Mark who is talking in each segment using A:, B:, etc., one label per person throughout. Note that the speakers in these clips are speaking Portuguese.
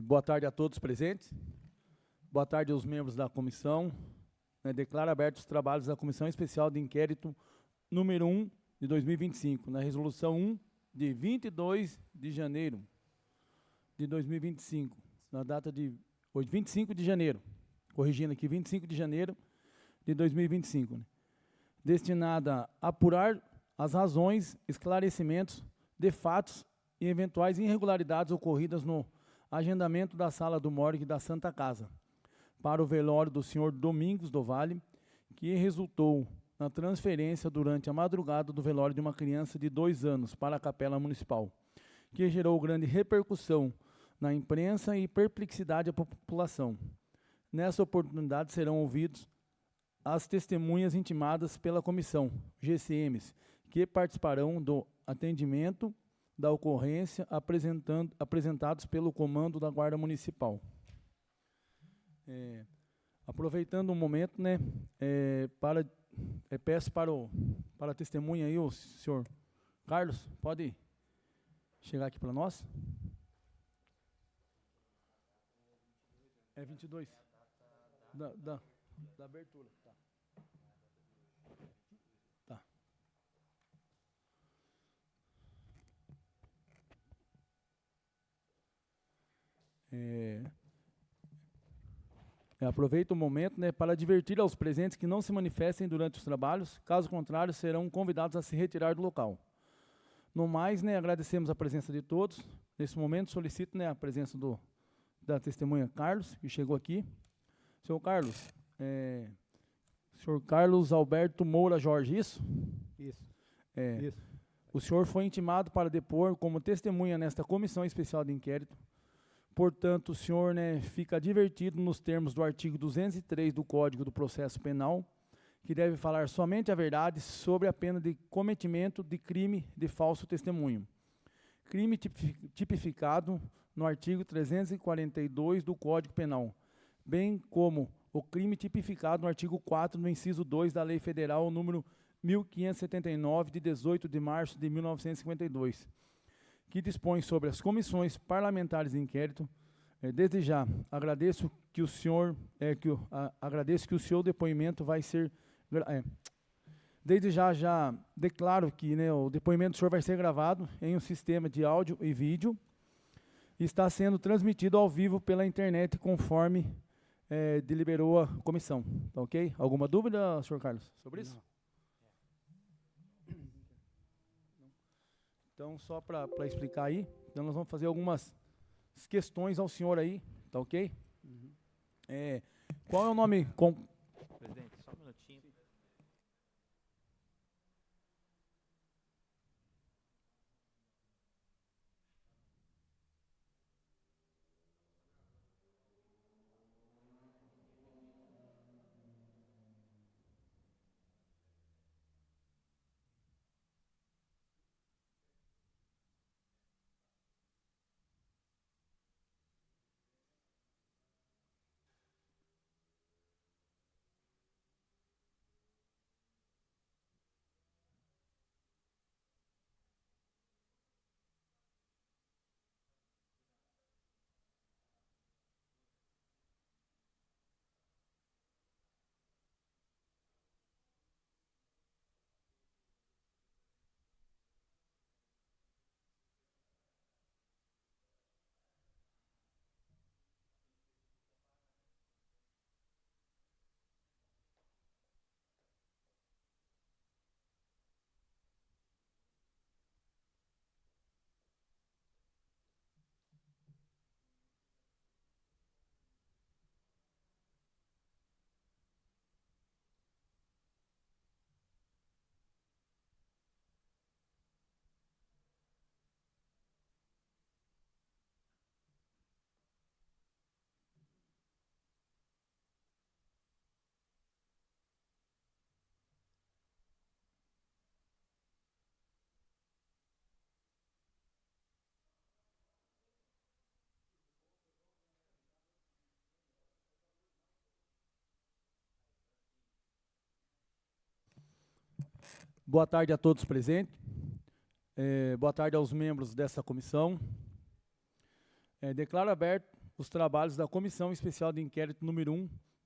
A: Boa tarde a todos presentes. Boa tarde aos membros da comissão. Declaro abertos os trabalhos da Comissão Especial de Inquérito número 1 de 2025, na resolução 1 de 22 de janeiro de 2025, na data de hoje, 25 de janeiro, corrigindo aqui, 25 de janeiro de 2025, destinada a apurar as razões, esclarecimentos de fatos e eventuais irregularidades ocorridas no agendamento da sala do morgue da Santa Casa para o velório do senhor Domingos do Vale, que resultou na transferência durante a madrugada do velório de uma criança de 2 anos para a Capela Municipal, que gerou grande repercussão na imprensa e perplexidade à população. Nessa oportunidade serão ouvidos as testemunhas intimadas pela comissão, GCMs, que participarão do atendimento da ocorrência apresentados pelo comando da Guarda Municipal. Aproveitando o momento, peço para a testemunha aí, o senhor Carlos, pode chegar aqui para nós? É 22. Da abertura. Tá. Aproveito o momento para advertir aos presentes que não se manifestem durante os trabalhos, caso contrário, serão convidados a se retirar do local. No mais, agradecemos a presença de todos. Nesse momento, solicito a presença da testemunha Carlos, que chegou aqui. Senhor Carlos, senhor Carlos Alberto Moura Jorge, isso?
B: Isso.
A: Isso. O senhor foi intimado para depor como testemunha nesta comissão especial de inquérito. Portanto, o senhor fica advertido nos termos do artigo 203 do Código do Processo Penal, que deve falar somente a verdade sobre a pena de cometimento de crime de falso testemunho. Crime tipificado no artigo 342 do Código Penal, bem como o crime tipificado no artigo 4, no inciso 2 da Lei Federal número 1579, de 18 de março de 1952, que dispõe sobre as comissões parlamentares de inquérito. Desde já, agradeço que o senhor, agradeço que o seu depoimento vai ser... Desde já declaro que o depoimento do senhor vai ser gravado em um sistema de áudio e vídeo e está sendo transmitido ao vivo pela internet, conforme deliberou a comissão. Tá ok? Alguma dúvida, senhor Carlos, sobre isso?
B: Não.
A: Então, só para explicar aí, então nós vamos fazer algumas questões ao senhor aí, tá ok?
B: Uhum.
A: Qual é o nome...
C: Presidente, só um minutinho.
A: Boa tarde a todos presentes. Boa tarde aos membros dessa comissão. Declaro aberto os trabalhos da Comissão Especial de Inquérito número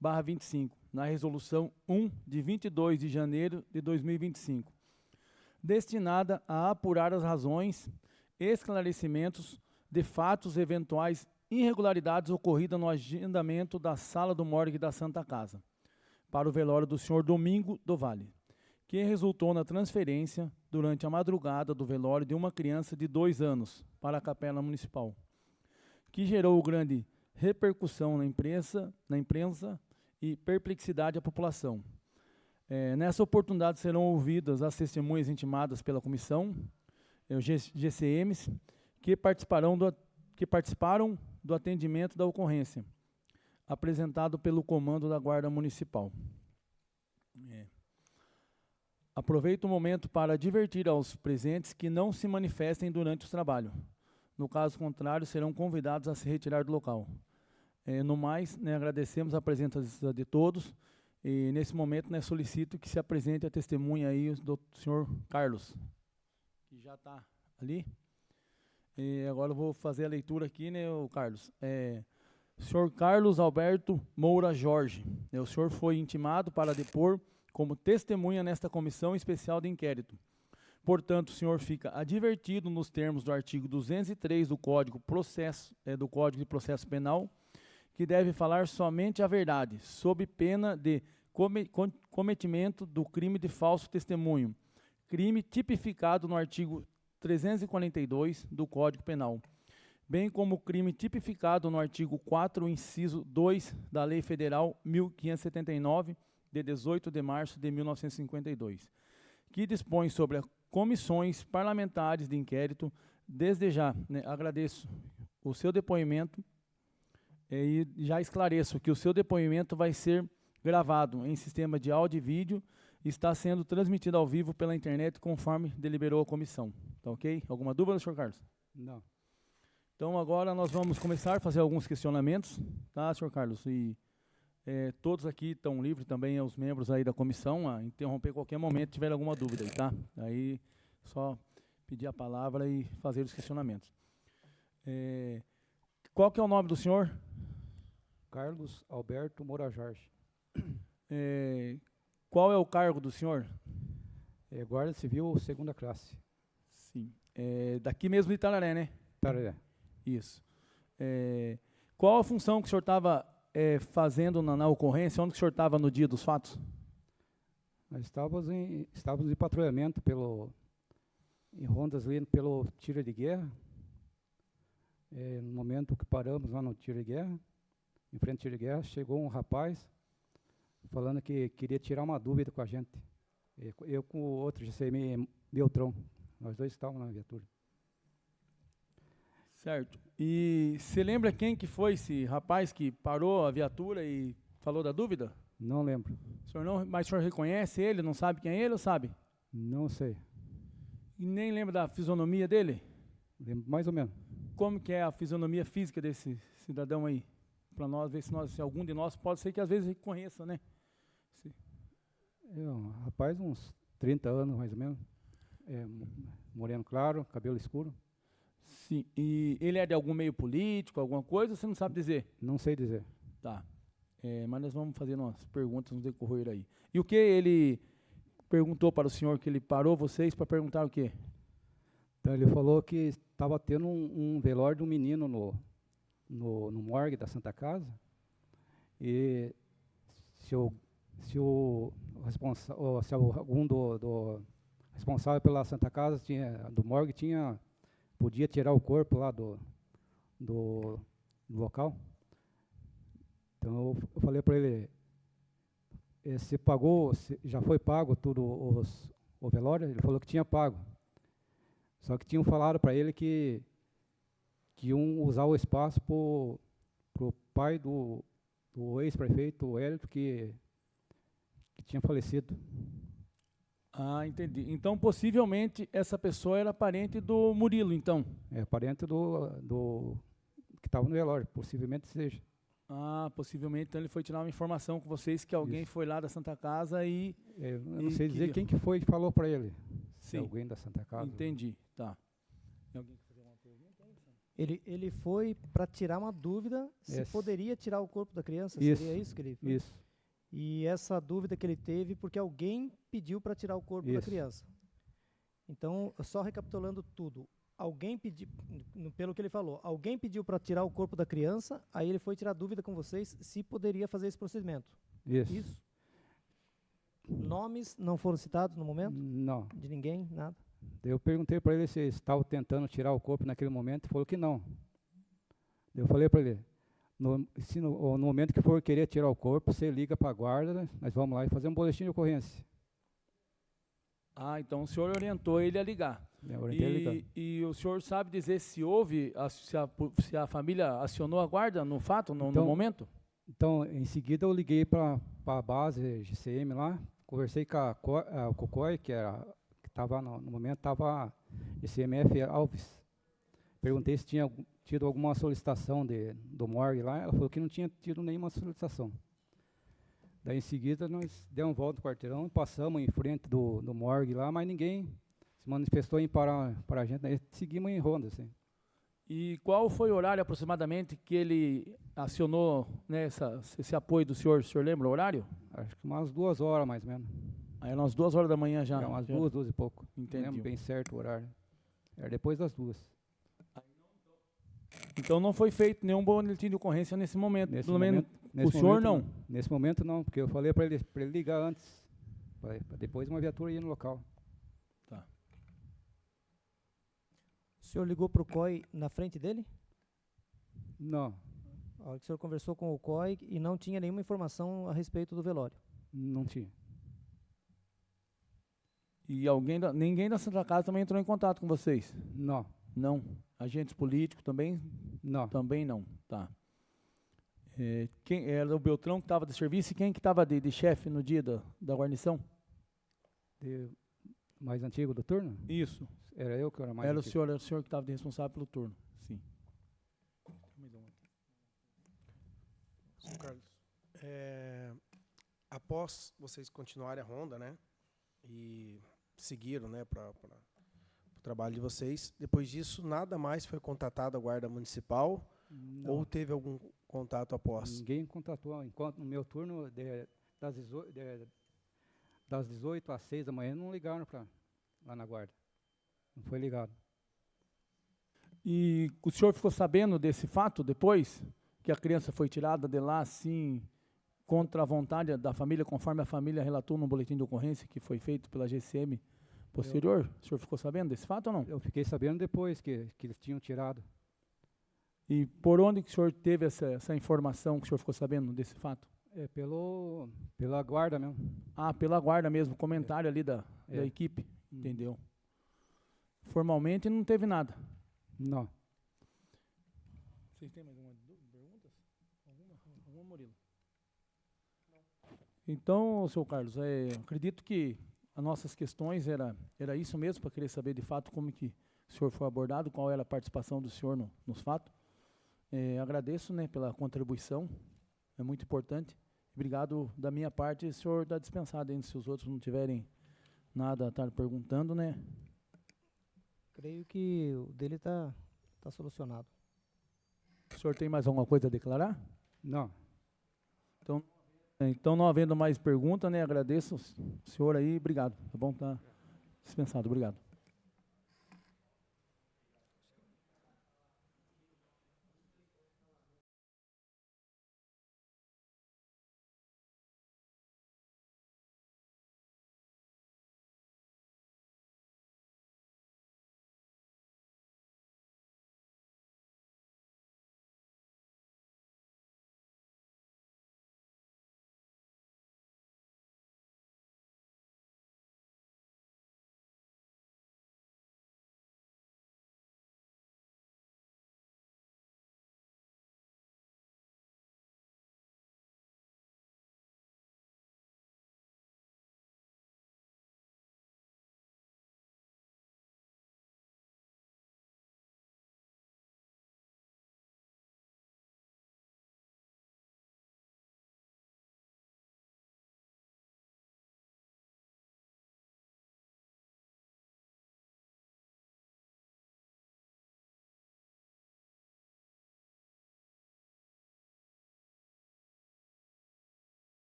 A: 1/25, na Resolução 1, de 22 de janeiro de 2025, destinada a apurar as razões e esclarecimentos de fatos e eventuais irregularidades ocorridas no agendamento da sala do morgue da Santa Casa, para o velório do senhor Domingo do Vale, que resultou na transferência, durante a madrugada do velório, de uma criança de 2 anos para a Capela Municipal, que gerou grande repercussão na imprensa e perplexidade à população. Nessa oportunidade serão ouvidas as testemunhas intimadas pela comissão, os GCMs, que participaram do atendimento da ocorrência, apresentado pelo comando da Guarda Municipal. Aproveito o momento para advertir aos presentes que não se manifestem durante o trabalho. No caso contrário, serão convidados a se retirar do local. No mais, agradecemos a presença de todos e, nesse momento, solicito que se apresente a testemunha aí do senhor Carlos, que já está ali. E agora eu vou fazer a leitura aqui, Carlos. Senhor Carlos Alberto Moura Jorge, o senhor foi intimado para depor como testemunha nesta comissão especial de inquérito. Portanto, o senhor fica advertido nos termos do artigo 203 do Código de Processo Penal, que deve falar somente a verdade, sob pena de cometimento do crime de falso testemunho, crime tipificado no artigo 342 do Código Penal, bem como o crime tipificado no artigo 4, inciso 2 da Lei Federal 1579, de 18 de março de 1952, que dispõe sobre as comissões parlamentares de inquérito. Desde já, agradeço o seu depoimento e já esclareço que o seu depoimento vai ser gravado em sistema de áudio e vídeo e está sendo transmitido ao vivo pela internet, conforme deliberou a comissão. Tá ok? Alguma dúvida, senhor Carlos?
B: Não.
A: Então, agora nós vamos começar a fazer alguns questionamentos, tá, senhor Carlos? E todos aqui estão livres também, os membros aí da comissão, a interromper a qualquer momento, se tiver alguma dúvida aí, tá? Aí, só pedir a palavra e fazer os questionamentos. Qual que é o nome do senhor?
B: Carlos Alberto Moura Jorge.
A: Qual é o cargo do senhor?
B: Guarda Civil, segunda classe.
A: Sim. Daqui mesmo de Itararé, né?
B: Itararé.
A: Isso. Qual a função que o senhor estava fazendo na ocorrência? Onde que o senhor estava no dia dos fatos?
B: Nós estávamos em patrulhamento em rondas ali pelo tiro de guerra. No momento que paramos lá no tiro de guerra, em frente ao tiro de guerra, chegou um rapaz falando que queria tirar uma dúvida com a gente. Eu com o outro GCM Beltrão. Nós dois estávamos na viatura.
A: Certo. E você lembra quem que foi esse rapaz que parou a viatura e falou da dúvida?
B: Não lembro.
A: Mas o senhor reconhece ele? Não sabe quem é ele ou sabe?
B: Não sei.
A: E nem lembra da fisionomia dele?
B: Lembro mais ou menos.
A: Como que é a fisionomia física desse cidadão aí? Para nós ver se algum de nós pode ser que às vezes reconheça, né?
B: Rapaz, uns 30 anos mais ou menos. Moreno claro, cabelo escuro.
A: Sim. E ele é de algum meio político, alguma coisa, você não sabe dizer?
B: Não sei dizer.
A: Tá. Mas nós vamos fazer umas perguntas no decorrer aí. E o que ele perguntou para o senhor, que ele parou vocês para perguntar o quê?
B: Então, ele falou que estava tendo um velório de um menino no morgue da Santa Casa, e se algum do responsável pela Santa Casa do morgue podia tirar o corpo lá do local. Então eu falei para ele, já foi pago tudo o velório? Ele falou que tinha pago. Só que tinham falado para ele que iam usar o espaço para o pai do ex-prefeito Hélito, que tinha falecido.
A: Ah, entendi. Então, possivelmente, essa pessoa era parente do Murilo, então?
B: Parente do que estava no velório, possivelmente seja.
A: Ah, possivelmente, então ele foi tirar uma informação com vocês que alguém foi lá da Santa Casa e...
B: eu não sei dizer quem que foi que falou para ele.
A: Sim.
B: Alguém da Santa Casa.
A: Entendi, tá. Tem alguém que fazer uma pergunta?
D: Ele foi para tirar uma dúvida se
B: Isso.
D: poderia tirar o corpo da criança.
B: Isso.
D: Seria isso que ele...
B: Isso.
D: E essa dúvida que ele teve porque alguém pediu para tirar o corpo da
B: Isso.
D: criança. Então, só recapitulando tudo, alguém pediu, pelo que ele falou, alguém pediu para tirar o corpo da criança, aí ele foi tirar dúvida com vocês se poderia fazer esse procedimento.
B: Isso.
D: Isso? Nomes não foram citados no momento?
B: Não.
D: De ninguém? Nada?
B: Eu perguntei para ele se ele estava tentando tirar o corpo naquele momento, ele falou que não. Eu falei para ele, no momento que for querer tirar o corpo, você liga para a guarda, né, nós vamos lá e fazer um boletim de ocorrência.
A: Ah, então o senhor orientou ele a ligar.
B: Eu orientei ele a ligar.
A: E o senhor sabe dizer se houve, se a família acionou a guarda no fato, no
B: Então,
A: momento?
B: Então, em seguida, eu liguei para a base GCM lá, conversei com o COCOI, que estava no momento, estava ICMF Alves. Perguntei se tinha tido alguma solicitação do morgue lá, ela falou que não tinha tido nenhuma solicitação. Daí, em seguida, nós demos volta no quarteirão, passamos em frente do morgue lá, mas ninguém se manifestou em parar para a gente, daí seguimos em ronda, assim.
A: E qual foi o horário aproximadamente que ele acionou, né, esse apoio do senhor? O senhor lembra o horário?
B: Acho que umas 2 horas, mais ou menos.
A: Aí umas 2 horas da manhã já.
B: É, umas
A: já.
B: 2 e pouco. Não
A: Entendi.
B: lembro bem certo o horário. Era depois das 2.
A: Então não foi feito nenhum boletim de ocorrência nesse momento. Pelo menos o senhor
B: momento,
A: não.
B: Nesse momento não, porque eu falei para ele ligar antes, para depois uma viatura ir no local.
A: Tá.
D: O senhor ligou para o COI na frente dele?
B: Não,
D: A hora que o senhor conversou com o COI e não tinha nenhuma informação a respeito do velório.
B: não tinha.
A: E ninguém da Santa Casa também entrou em contato com vocês?
B: Não,
A: Não. Agentes políticos também?
B: não.
A: Também não. Tá. Quem era o Beltrão que estava de serviço e quem que estava de chefe no dia da guarnição?
B: Mais antigo do turno?
A: Isso.
B: Era eu que era mais
A: Era o
B: antigo.
A: senhor que estava de responsável pelo turno. Sim.
E: Sr. Carlos, após vocês continuarem a ronda, né, e seguiram, né, para o trabalho de vocês, depois disso, nada mais foi contatado a Guarda Municipal
B: Não.
E: ou teve algum contato após?
B: Ninguém contatou, enquanto no meu turno, das 18 às 6 da manhã, não ligaram lá na guarda. Não foi ligado.
A: E o senhor ficou sabendo desse fato depois? Que a criança foi tirada de lá, assim, contra a vontade da família, conforme a família relatou no boletim de ocorrência que foi feito pela GCM posterior? O senhor ficou sabendo desse fato ou não?
B: Eu fiquei sabendo depois que eles tinham tirado.
A: E por onde que o senhor teve essa informação que o senhor ficou sabendo desse fato?
B: É pela guarda mesmo.
A: Ah, pela guarda mesmo, comentário ali da equipe, entendeu? Formalmente não teve nada.
B: Não.
A: Vocês têm mais alguma pergunta? Alguma, Murilo? Então, senhor Carlos, acredito que as nossas questões era isso mesmo, para querer saber de fato como que o senhor foi abordado, qual era a participação do senhor nos fatos. Agradeço, né, pela contribuição, é muito importante. Obrigado da minha parte, o senhor está dispensado, hein, se os outros não tiverem nada a estar perguntando, né?
D: Creio que o dele está solucionado.
A: O senhor tem mais alguma coisa a declarar?
B: Não.
A: Então, não havendo mais pergunta, né, agradeço o senhor aí, obrigado, tá bom? Tá dispensado, obrigado.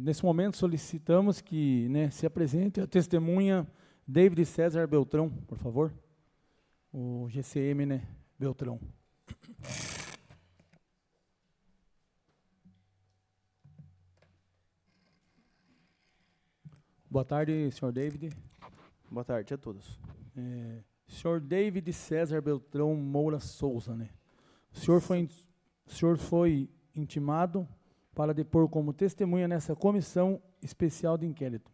A: Nesse momento, solicitamos que, né, se apresente a testemunha David César Beltrão, por favor. O GCM, né, Beltrão. Boa tarde, senhor David.
C: Boa tarde a todos.
A: Senhor David César Beltrão Moura Souza, né? O senhor foi intimado para depor como testemunha nessa comissão especial de inquérito.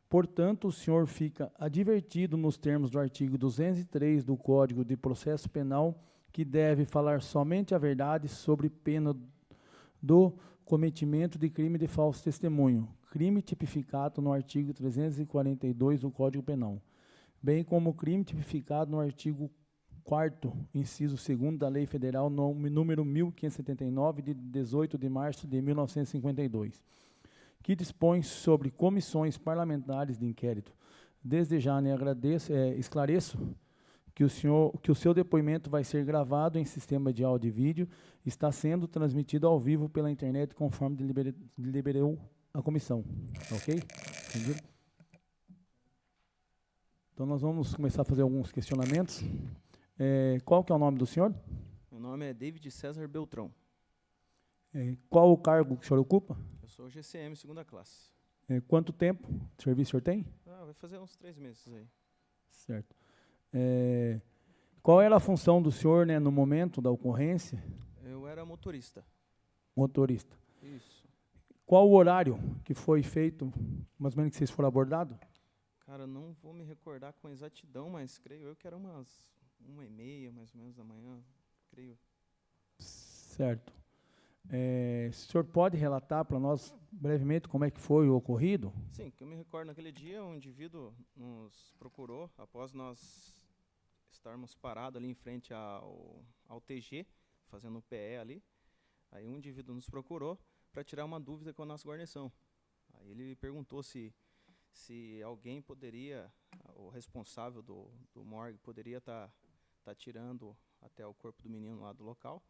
A: Portanto, o senhor fica advertido nos termos do artigo 203 do Código de Processo Penal que deve falar somente a verdade sobre pena do cometimento de crime de falso testemunho, crime tipificado no artigo 342 do Código Penal, bem como crime tipificado no artigo 4º, inciso 2º da Lei Federal número 1579, de 18 de março de 1952, que dispõe sobre comissões parlamentares de inquérito. Desde já, né, esclareço que o seu depoimento vai ser gravado em sistema de áudio e vídeo, está sendo transmitido ao vivo pela internet, conforme deliberou a comissão. Ok? Entendido? Então, nós vamos começar a fazer alguns questionamentos. Qual que é o nome do senhor?
C: Meu nome é David César Beltrão.
A: Qual o cargo que o senhor ocupa?
C: Eu sou GCM segunda classe.
A: Quanto tempo de serviço o senhor tem?
C: Vai fazer uns 3 meses aí.
A: Certo. Qual era a função do senhor, né, no momento da ocorrência?
C: Eu era motorista.
A: Motorista.
C: Isso.
A: Qual o horário que foi feito, mais ou menos, que vocês foram abordados?
C: Cara, não vou me recordar com exatidão, mas creio eu que era umas 1h30, mais ou menos, da manhã, creio.
A: Certo. O senhor pode relatar para nós brevemente como é que foi o ocorrido?
C: Sim, que eu me recordo, naquele dia um indivíduo nos procurou, após nós estarmos parados ali em frente ao TG, fazendo o PE ali. Aí um indivíduo nos procurou para tirar uma dúvida com a nossa guarnição. Aí ele perguntou se alguém poderia, o responsável do morgue, poderia estar tirando até o corpo do menino lá do local.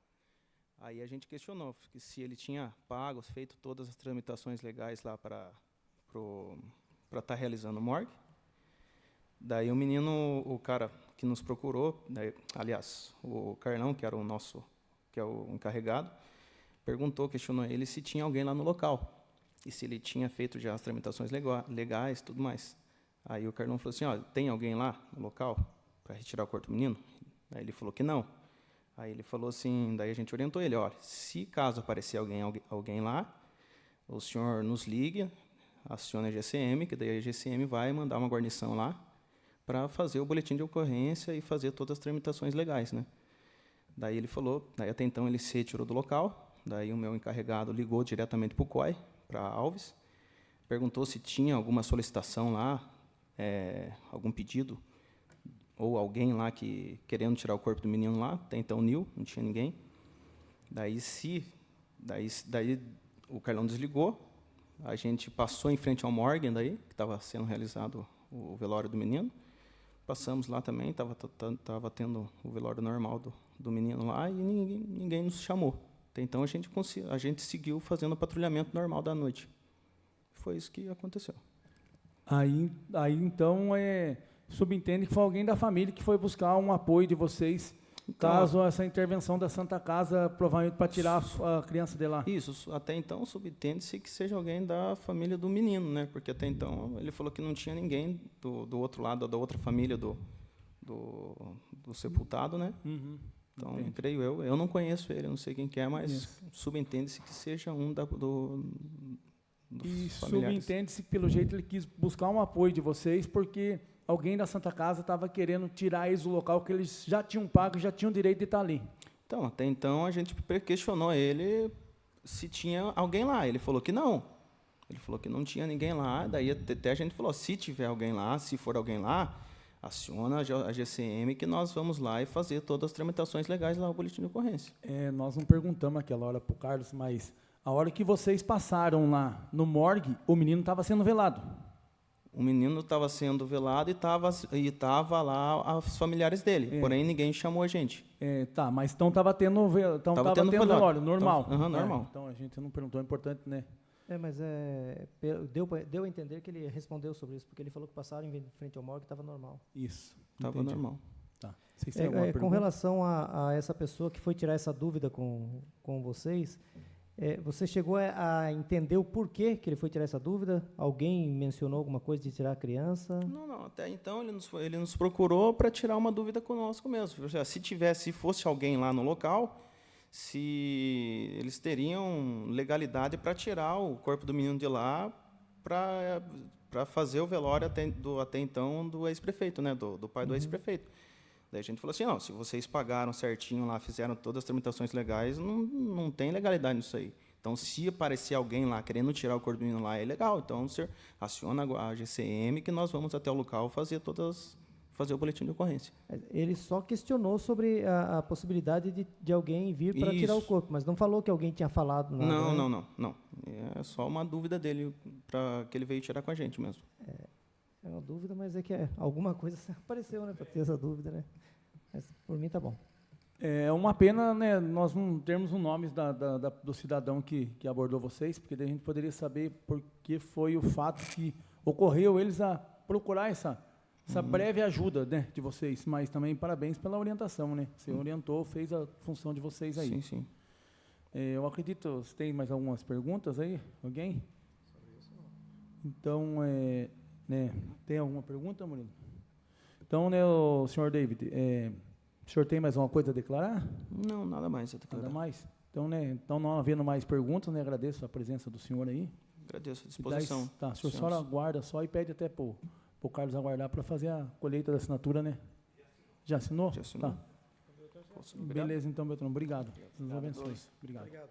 C: Aí a gente questionou que se ele tinha pago, feito todas as tramitações legais lá para estar realizando o morgue. Daí o menino, o cara que nos procurou, aliás, o Carlão, que era que é o encarregado, questionou ele se tinha alguém lá no local e se ele tinha feito já as tramitações legais, tudo mais. Aí o Carlão falou assim, tem alguém lá no local para retirar o corpo do menino? Aí ele falou que não. Aí ele falou assim, daí a gente orientou ele, se caso aparecer alguém lá, o senhor nos liga, aciona a GCM, que daí a GCM vai mandar uma guarnição lá para fazer o boletim de ocorrência e fazer todas as tramitações legais, né? Daí ele falou, daí até então ele se retirou do local, daí o meu encarregado ligou diretamente para o COI, para Alves, perguntou se tinha alguma solicitação lá, algum pedido, ou alguém lá querendo tirar o corpo do menino lá, até então não tinha ninguém. Daí o Carlão desligou, a gente passou em frente ao morgue, que estava sendo realizado o velório do menino, passamos lá também, estava tendo o velório normal do menino lá, e ninguém nos chamou. Até então a gente seguiu fazendo o patrulhamento normal da noite. Foi isso que aconteceu.
A: Aí então, subentende que foi alguém da família que foi buscar um apoio de vocês, caso essa intervenção da Santa Casa, provavelmente para tirar a criança de lá.
C: Isso, até então subentende-se que seja alguém da família do menino, né? Porque até então ele falou que não tinha ninguém do outro lado, da outra família do sepultado, né?
A: Uhum.
C: Então,
A: Entendi.
C: creio eu não conheço ele, não sei quem que é, mas subentende-se que seja um dos
A: E
C: familiares.
A: subentende-se que, pelo jeito, ele quis buscar um apoio de vocês, porque alguém da Santa Casa estava querendo tirar eles do local que eles já tinham pago, já tinham direito de estar ali.
C: Então, até então, a gente questionou ele se tinha alguém lá. Ele falou que não. Ele falou que não tinha ninguém lá. Daí até a gente falou, se tiver alguém lá, se for alguém lá, aciona a GCM que nós vamos lá e fazer todas as tramitações legais lá no boletim de ocorrência.
A: Nós não perguntamos aquela hora para o Carlos, mas a hora que vocês passaram lá no morgue, o menino estava sendo velado.
C: O menino estava sendo velado e estava lá os familiares dele, porém ninguém chamou a gente.
A: Mas então estava tendo velório, normal.
C: Normal.
A: Então a gente não perguntou, é importante, né?
D: Mas deu a entender que ele respondeu sobre isso, porque ele falou que passaram em frente ao morgue e estava normal.
A: Isso.
C: Estava
A: entendi.
C: normal.
A: Tá. Vocês têm alguma
D: Com
A: pergunta?
D: relação a essa pessoa que foi tirar essa dúvida com vocês, você chegou a entender o porquê que ele foi tirar essa dúvida? Alguém mencionou alguma coisa de tirar a criança?
C: Não, até então ele nos procurou para tirar uma dúvida conosco mesmo. Se fosse alguém lá no local, se eles teriam legalidade para tirar o corpo do menino de lá para fazer o velório até então do ex-prefeito, né, do pai do ex-prefeito. Daí a gente falou assim, não, se vocês pagaram certinho lá, fizeram todas as tramitações legais, não tem legalidade nisso aí. Então, se aparecer alguém lá querendo tirar o corpo do menino lá, é legal. Então, você aciona a GCM que nós vamos até o local fazer o boletim de ocorrência.
D: Ele só questionou sobre a possibilidade de alguém vir para tirar o
C: Isso.
D: corpo, mas não falou que alguém tinha falado nada. né?
C: Não. É só uma dúvida dele para que ele veio tirar com a gente mesmo.
D: É uma dúvida, mas é que alguma coisa apareceu, né, para ter essa dúvida, né? Mas por mim tá bom.
A: É uma pena, né, nós não termos o nome do cidadão que abordou vocês, porque daí a gente poderia saber por que foi o fato que ocorreu eles a procurar essa breve ajuda, né, de vocês. Mas também parabéns pela orientação, né? Você orientou, fez a função de vocês aí.
C: Sim.
A: Eu acredito, você tem mais algumas perguntas aí? Alguém? Então, né, tem alguma pergunta, Murilo? Então, né, o senhor David, o senhor tem mais alguma coisa a declarar?
C: Não, nada mais a declarar.
A: Nada mais? Então, né, não havendo mais perguntas, né, agradeço a presença do senhor aí.
C: Agradeço a
A: E
C: disposição.
A: o senhor só aguarda só e pede até para o Carlos aguardar para fazer a colheita da assinatura, né? Já assinou?
C: Já assinou.
A: Tá.
C: Obrigado.
A: Beleza, então, Beltrão. Obrigado. Deus abençoe. Obrigado.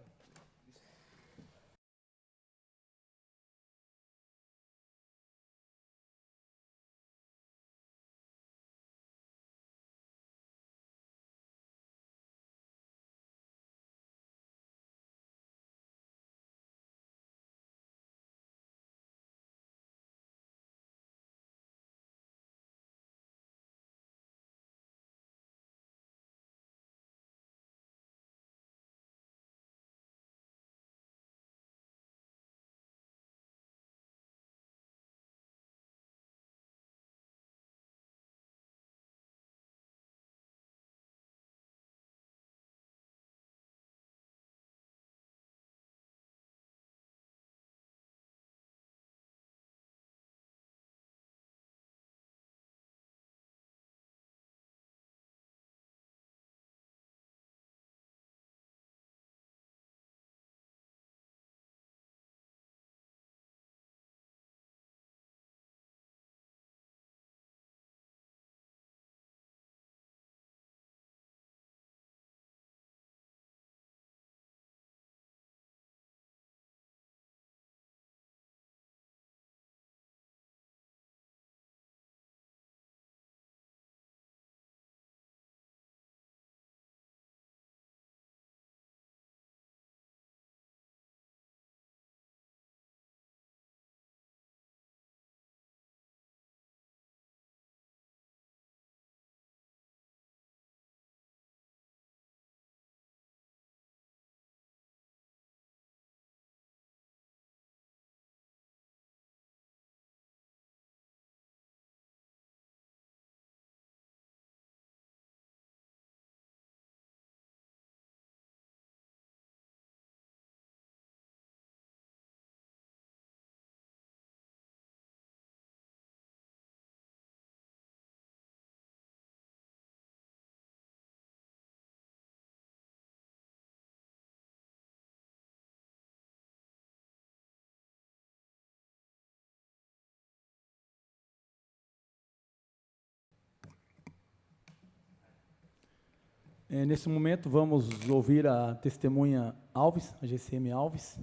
A: Nesse momento, vamos ouvir a testemunha Alves, a GCM Alves,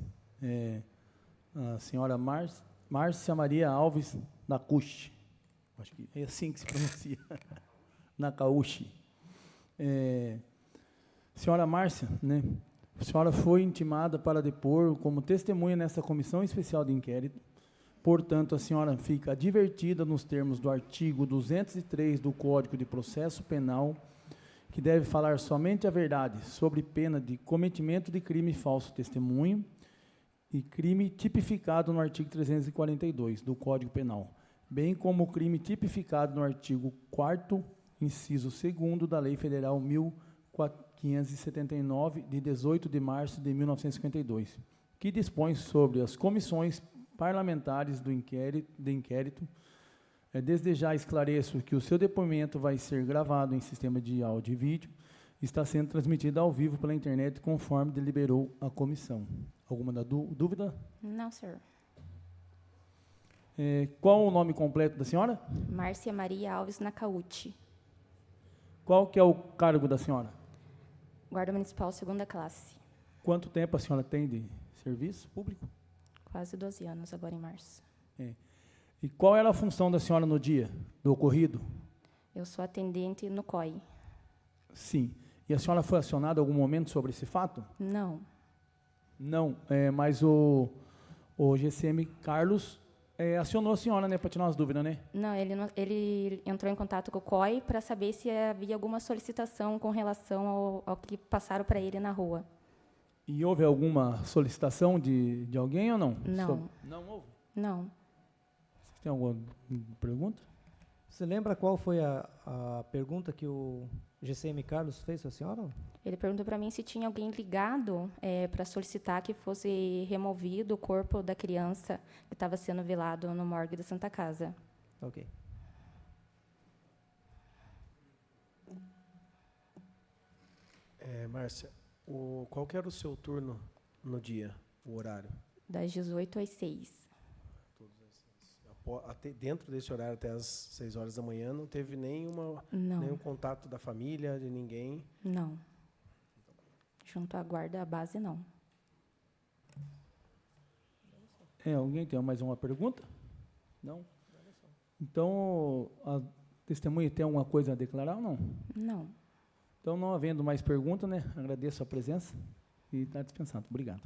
A: a senhora Márcia Maria Alves Nakaushi. Acho que é assim que se pronuncia. Nakaushi. Senhora Márcia, né, a senhora foi intimada para depor como testemunha nessa comissão especial de inquérito. Portanto, a senhora fica advertida nos termos do artigo 203 do Código de Processo Penal, que deve falar somente a verdade, sobre pena de cometimento de crime e falso testemunho, e crime tipificado no artigo 342 do Código Penal, bem como o crime tipificado no artigo 4º, inciso 2º da Lei Federal 1579, de 18 de março de 1952, que dispõe sobre as comissões parlamentares de inquérito. Desde já esclareço que o seu depoimento vai ser gravado em sistema de áudio e vídeo, está sendo transmitido ao vivo pela internet, conforme deliberou a comissão. Alguma dúvida?
F: Não, senhor.
A: Qual o nome completo da senhora?
F: Márcia Maria Alves Nakauchi,
A: Qual que é o cargo da senhora?
F: Guarda Municipal, 2ª classe.
A: Quanto tempo a senhora tem de serviço público?
F: Quase 12 anos, agora em março.
A: E qual era a função da senhora no dia do ocorrido?
F: Eu sou atendente no COI.
A: Sim. E a senhora foi acionada em algum momento sobre esse fato?
F: Não,
A: Não, mas o GCM Carlos acionou a senhora, né, para tirar umas dúvidas, né?
F: não, ele entrou em contato com o COI para saber se havia alguma solicitação com relação ao que passaram para ele na rua.
A: E houve alguma solicitação de alguém ou não?
F: Não.
A: Não houve?
F: Não,
A: Vocês têm alguma pergunta?
D: Você lembra qual foi a pergunta que o GCM Carlos fez para a senhora?
F: ele perguntou para mim se tinha alguém ligado para solicitar que fosse removido o corpo da criança que estava sendo velado no morgue da Santa Casa.
D: Ok.
E: Márcia, qual que era o seu turno no dia, o horário?
F: Das 18 às 6.
E: Dentro desse horário, até as 6 horas da manhã, não teve nenhum
F: Não,
E: contato da família, de ninguém?
F: não. Junto à guarda, à base, não.
A: Alguém tem mais uma pergunta? Não? Então, a testemunha tem alguma coisa a declarar ou não?
F: Não.
A: Então, não havendo mais pergunta, né, agradeço a presença e está dispensado. Obrigado.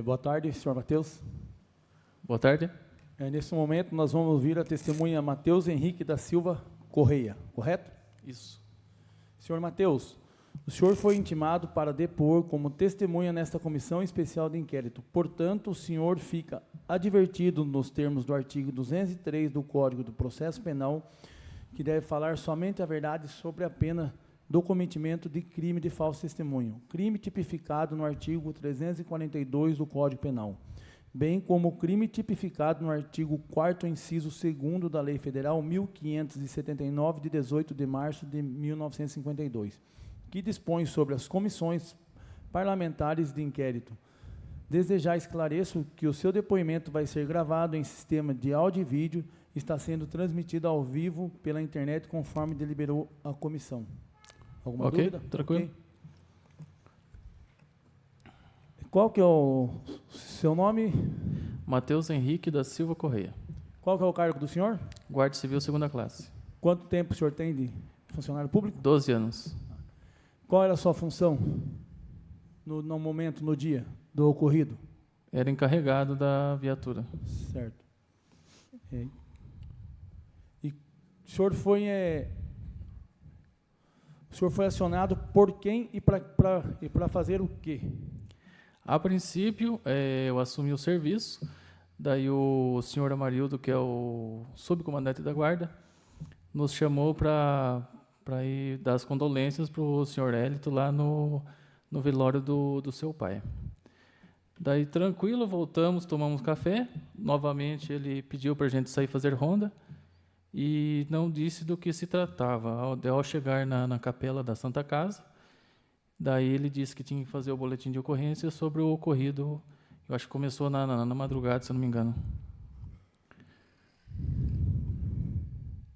A: Boa tarde, senhor Matheus.
G: Boa tarde.
A: Nesse momento, nós vamos ouvir a testemunha Matheus Henrique da Silva Correia, correto?
G: Isso.
A: Senhor Matheus, o senhor foi intimado para depor como testemunha nesta comissão especial de inquérito. Portanto, o senhor fica advertido nos termos do artigo 203 do Código do Processo Penal, que deve falar somente a verdade sobre a pena do cometimento de crime de falso testemunho, crime tipificado no artigo 342 do Código Penal, bem como o crime tipificado no artigo 4º, inciso 2º da Lei Federal 1579, de 18 de março de 1952, que dispõe sobre as comissões parlamentares de inquérito. Desde já esclareço que o seu depoimento vai ser gravado em sistema de áudio e vídeo e está sendo transmitido ao vivo pela internet, conforme deliberou a comissão. Alguma dúvida?
G: Tranquilo.
A: Ok. Qual que é o seu nome?
G: Matheus Henrique da Silva Correia.
A: Qual que é o cargo do senhor?
G: Guarda Civil 2ª classe.
A: Quanto tempo o senhor tem de funcionário público?
G: 12 anos.
A: Qual era a sua função no momento, no dia do ocorrido?
G: Era encarregado da viatura.
A: Certo. E o senhor foi acionado por quem e para fazer o quê?
G: A princípio, eu assumi o serviço, daí o senhor Amarildo, que é o subcomandante da guarda, nos chamou para ir dar as condolências para o senhor Hélito lá no velório do seu pai. Daí, tranquilo, voltamos, tomamos café. Novamente, ele pediu para a gente sair fazer ronda e não disse do que se tratava. Ao chegar na capela da Santa Casa, daí ele disse que tinha que fazer o boletim de ocorrência sobre o ocorrido. Eu acho que começou na madrugada, se eu não me engano.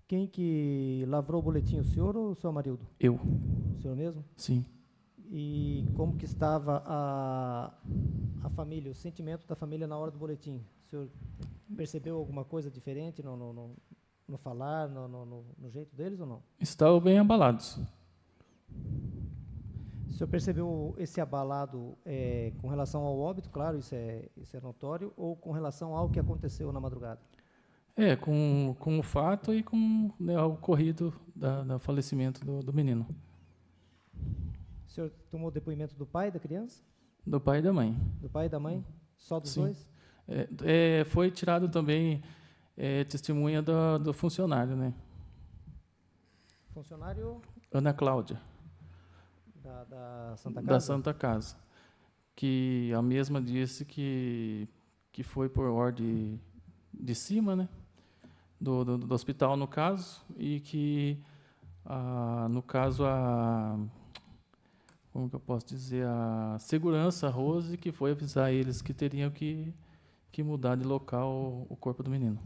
D: Quem que lavrou o boletim, o senhor ou o seu Amarildo?
G: Eu,
D: O senhor mesmo?
G: sim.
D: E como que estava a família, o sentimento da família na hora do boletim? O senhor percebeu alguma coisa diferente no falar, no jeito deles ou não?
G: Estavam bem abalados.
D: O senhor percebeu esse abalado com relação ao óbito, claro, isso é notório, ou com relação ao que aconteceu na madrugada?
G: Com o fato e com o ocorrido do falecimento do menino.
D: O senhor tomou depoimento do pai da criança?
G: Do pai e da mãe.
D: Do pai e da mãe? Só dos
G: Sim.
D: dois?
G: Foi tirado também testemunha do funcionário, né?
D: Funcionário
G: Ana Cláudia,
D: da Santa Casa?
G: da Santa Casa, que a mesma disse que foi por ordem de cima, né? Do hospital, no caso, e que, no caso, como que eu posso dizer, a segurança, a Rose, que foi avisar eles que teriam que mudar de local o corpo do menino.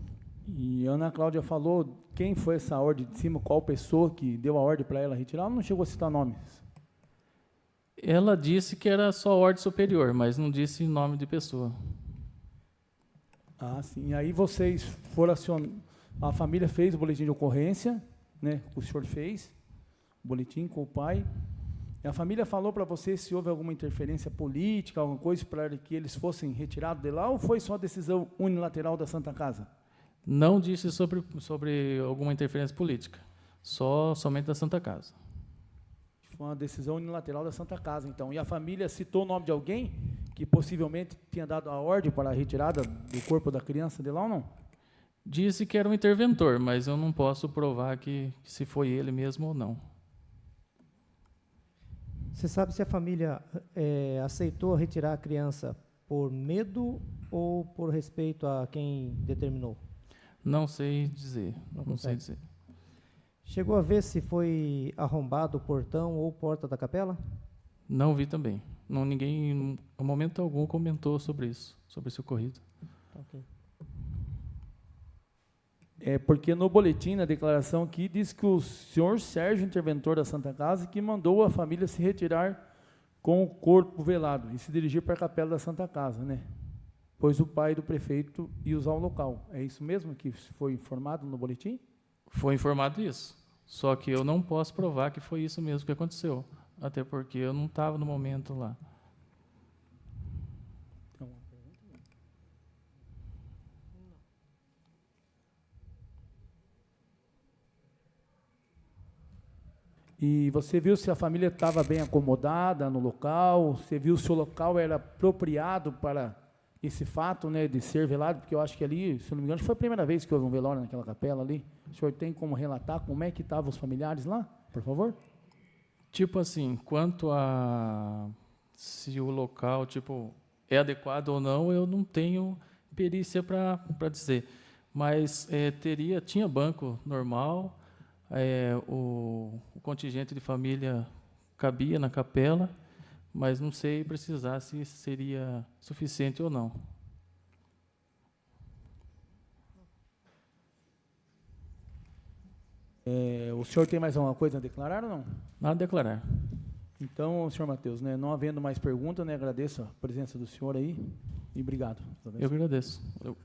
A: E a Ana Cláudia falou quem foi essa ordem de cima, qual pessoa que deu a ordem para ela retirar, ela não chegou a citar nomes?
G: Ela disse que era só ordem superior, mas não disse nome de pessoa.
A: Ah, sim. E aí vocês foram a família fez o boletim de ocorrência, né? O senhor fez o boletim com o pai. E a família falou para você se houve alguma interferência política, alguma coisa para que eles fossem retirados de lá, ou foi só decisão unilateral da Santa Casa?
G: Não disse sobre alguma interferência política, somente da Santa Casa.
A: Foi uma decisão unilateral da Santa Casa, então. E a família citou o nome de alguém que possivelmente tinha dado a ordem para a retirada do corpo da criança de lá ou não?
G: Disse que era um interventor, mas eu não posso provar que se foi ele mesmo ou não.
D: Você sabe se a família aceitou retirar a criança por medo ou por respeito a quem determinou?
G: Não sei dizer, não sei
D: consegue.
G: dizer.
D: Chegou a ver se foi arrombado o portão ou porta da capela?
G: Não vi também. Não, ninguém, em momento algum, comentou sobre isso, sobre esse ocorrido.
D: Ok.
A: Porque no boletim, na declaração aqui, diz que o senhor Sérgio, interventor da Santa Casa, que mandou a família se retirar com o corpo velado e se dirigir para a capela da Santa Casa, né? Pois o pai do prefeito ia usar o local. É isso mesmo que foi informado no boletim?
G: Foi informado isso. Só que eu não posso provar que foi isso mesmo que aconteceu. Até porque eu não estava no momento lá.
A: Então, E você viu se a família estava bem acomodada no local? Você viu se o local era apropriado para esse fato, né, de ser velado? Porque eu acho que ali, se eu não me engano, foi a primeira vez que houve um velório naquela capela ali. O senhor tem como relatar como é que estavam os familiares lá, por favor?
G: Tipo assim, quanto a se o local, tipo, é adequado ou não, eu não tenho perícia para dizer. Mas tinha banco normal, o contingente de família cabia na capela, mas não sei precisar se seria suficiente ou não.
A: O senhor tem mais alguma coisa a declarar ou não?
G: Nada a declarar.
A: Então, senhor Matheus, né, não havendo mais perguntas, né, agradeço a presença do senhor aí e obrigado.
G: Eu que agradeço. Valeu.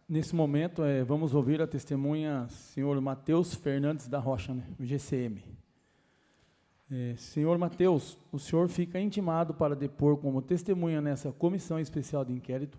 A: Nesse momento, vamos ouvir a testemunha senhor Matheus Fernandes da Rocha, né, o GCM. Senhor Matheus, o senhor fica intimado para depor como testemunha nessa comissão especial de inquérito.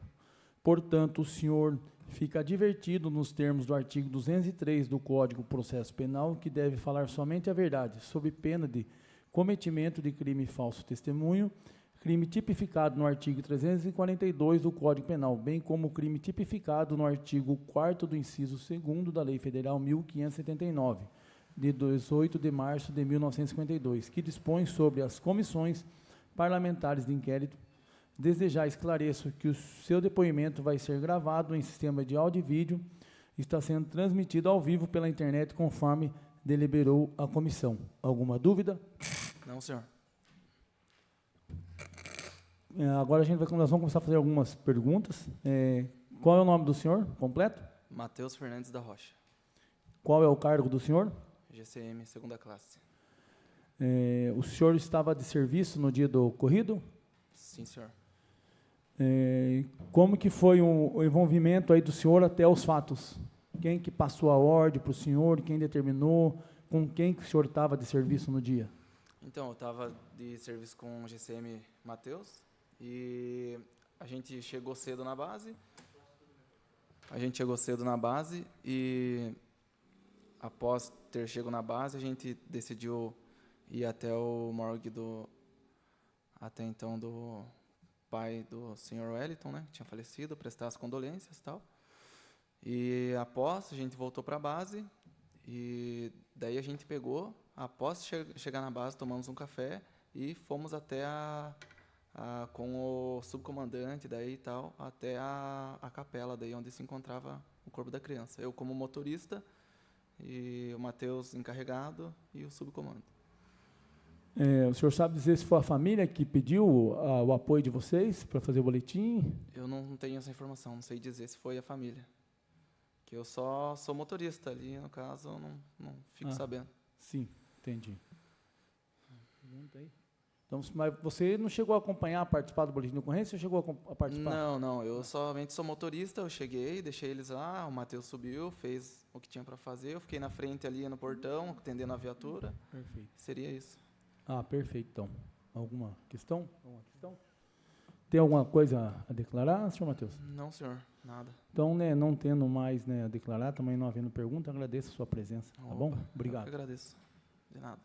A: Portanto, o senhor fica advertido nos termos do artigo 203 do Código de Processo Penal que deve falar somente a verdade, sob pena de cometimento de crime falso testemunho, crime tipificado no artigo 342 do Código Penal, bem como o crime tipificado no artigo 4º do inciso 2º da Lei Federal 1579, de 18 de março de 1952, que dispõe sobre as comissões parlamentares de inquérito. Desde já esclareço que o seu depoimento vai ser gravado em sistema de áudio e vídeo, está sendo transmitido ao vivo pela internet conforme deliberou a comissão. Alguma dúvida?
H: Não, senhor.
A: Agora nós vamos começar a fazer algumas perguntas. Qual é o nome do senhor completo?
H: Matheus Fernandes da Rocha.
A: Qual é o cargo do senhor?
H: GCM, segunda classe.
A: O senhor estava de serviço no dia do ocorrido?
H: Sim, senhor.
A: Como que foi o envolvimento aí do senhor até os fatos? Quem que passou a ordem para o senhor? Quem determinou? Com quem que o senhor estava de serviço no dia?
H: Então, eu estava de serviço com o GCM Matheus e a gente chegou cedo na base. E após ter chegado na base, a gente decidiu ir até o morgue até então do pai do senhor Wellington, né, que tinha falecido, prestar as condolências e tal. E após, a gente voltou para a base e daí a gente pegou, após chegar na base, tomamos um café e fomos até com o subcomandante daí e tal, até a capela daí onde se encontrava o corpo da criança. Eu como motorista e o Matheus encarregado e o subcomando.
A: O senhor sabe dizer se foi a família que pediu o apoio de vocês para fazer o boletim?
H: Eu não tenho essa informação, não sei dizer se foi a família. Que eu só sou motorista ali, no caso, eu não fico sabendo.
A: Sim, entendi. Pergunta aí. Então, mas você não chegou a acompanhar, participar do boletim de ocorrência ou chegou a participar?
H: Não, eu somente sou motorista, eu cheguei, deixei eles lá, o Matheus subiu, fez o que tinha para fazer, eu fiquei na frente ali no portão, atendendo a viatura.
A: Perfeito.
H: Seria isso.
A: Perfeito, então. Alguma questão? Tem alguma coisa a declarar, senhor Matheus?
H: Não, senhor, nada.
A: Então, né, não tendo mais, né, a declarar, também não havendo pergunta, agradeço a sua presença, tá bom? Obrigado.
H: Eu que agradeço. De nada.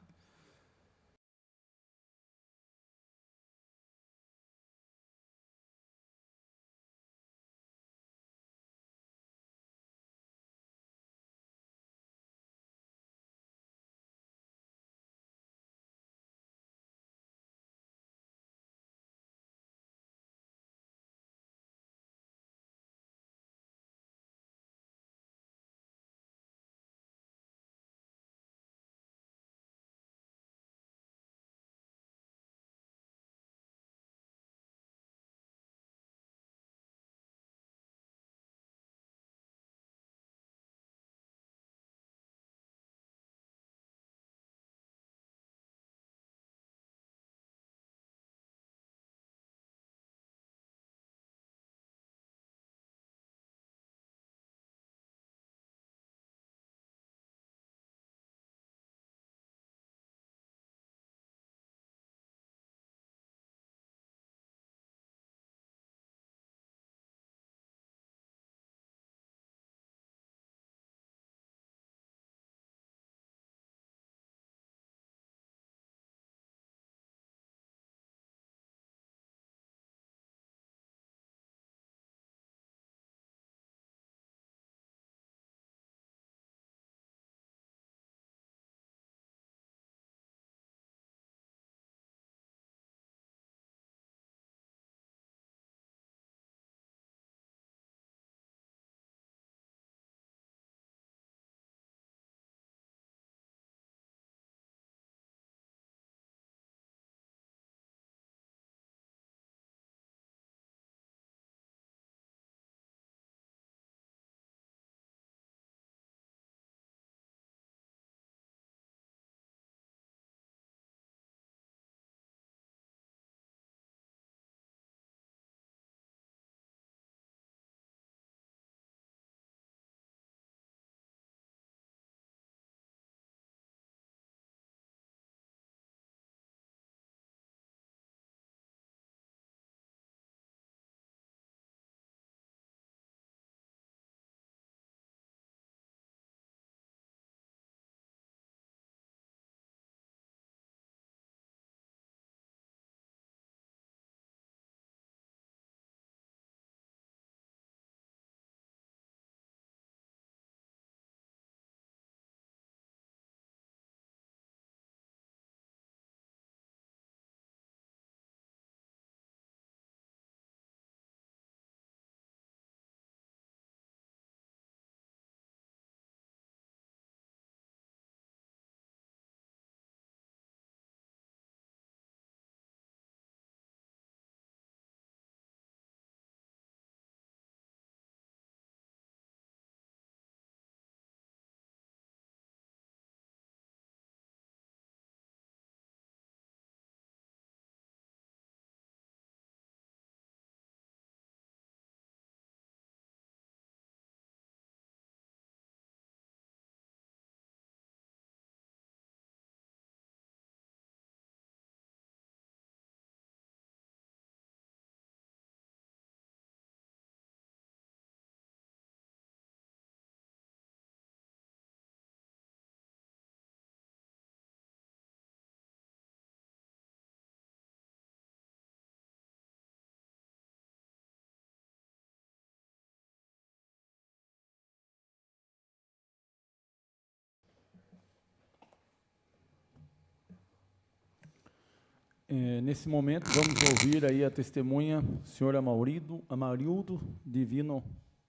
A: Nesse momento, vamos ouvir aí a testemunha, senhor Amarildo Divino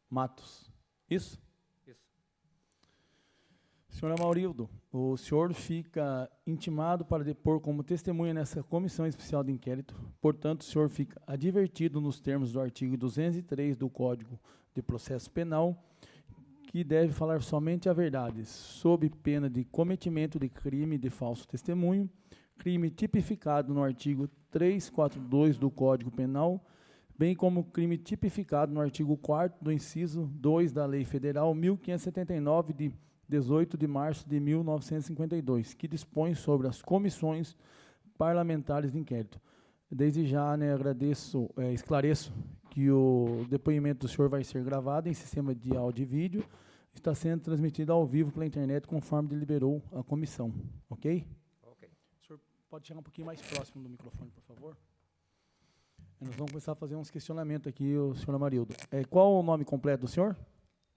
A: Matos. Isso?
D: Isso.
A: Senhor Amaurildo, o senhor fica intimado para depor como testemunha nessa comissão especial de inquérito. Portanto, o senhor fica advertido nos termos do artigo 203 do Código de Processo Penal que deve falar somente a verdade, sob pena de cometimento de crime de falso testemunho, crime tipificado no artigo 342 do Código Penal, bem como crime tipificado no artigo 4º do inciso 2 da Lei Federal 1579, de 18 de março de 1952, que dispõe sobre as comissões parlamentares de inquérito. Desde já, esclareço que o depoimento do senhor vai ser gravado em sistema de áudio e vídeo, está sendo transmitido ao vivo pela internet, conforme deliberou a comissão, ok?
I: Ok.
A: O senhor pode chegar um pouquinho mais próximo do microfone, por favor? Nós vamos começar a fazer uns questionamentos aqui, o senhor Amarildo. Qual o nome completo do senhor?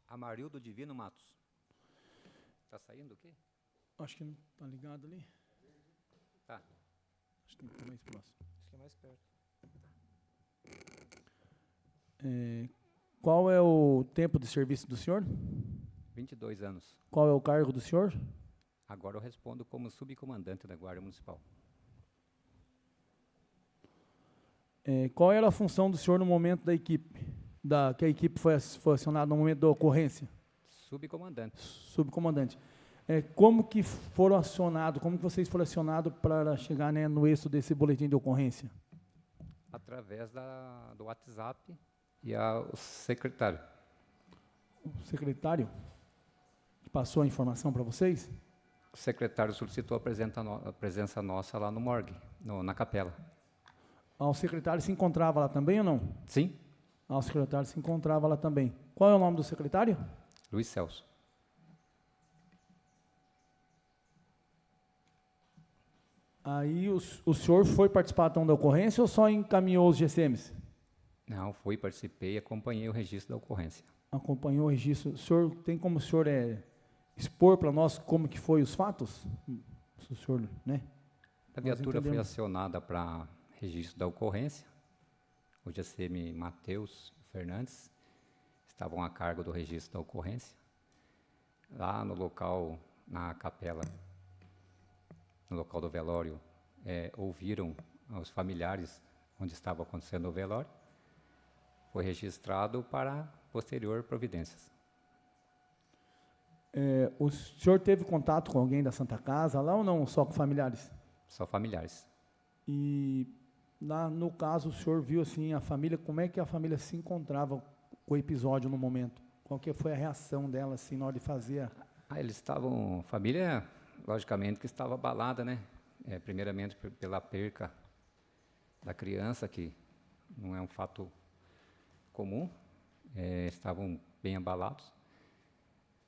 I: Amarildo Divino Matos. Tá saindo o quê?
A: Acho que não está ligado ali.
I: Tá.
A: Acho que tem que estar mais próximo.
D: Acho que é mais perto.
A: Qual é o tempo de serviço do senhor?
I: 22 anos.
A: Qual é o cargo do senhor?
I: Agora eu respondo como subcomandante da Guarda Municipal.
A: Qual era a função do senhor no momento da equipe? Que a equipe foi acionada no momento da ocorrência?
I: Subcomandante.
A: Subcomandante. Como que foram acionados, como que vocês foram acionados para chegar, né, no êxito desse boletim de ocorrência?
I: Através do WhatsApp e o secretário.
A: O secretário que passou a informação para vocês?
I: O secretário solicitou a presença nossa lá no morgue, na capela.
A: O secretário se encontrava lá também ou não?
I: Sim.
A: O secretário se encontrava lá também. Qual é o nome do secretário?
I: Luiz Celso.
A: Aí o senhor foi participar então da ocorrência ou só encaminhou os GCMs?
I: Não, fui, participei e acompanhei o registro da ocorrência.
A: Acompanhou o registro. O senhor tem como o senhor expor para nós como que foi os fatos? Se o senhor, né?
I: A viatura foi acionada para registro da ocorrência. O GCM Matheus Fernandes estavam a cargo do registro da ocorrência. Lá no local, na capela, no local do velório, ouviram os familiares onde estava acontecendo o velório. Foi registrado para posterior providências.
A: O senhor teve contato com alguém da Santa Casa lá ou não, só com familiares?
I: Só familiares.
A: E no caso, o senhor viu assim a família, como é que a família se encontrava com o episódio no momento? Qual que foi a reação dela assim na hora de fazer?
I: Eles estavam, família, logicamente que estava abalada, né? Primeiramente pela perca da criança, que não é um fato comum, estavam bem abalados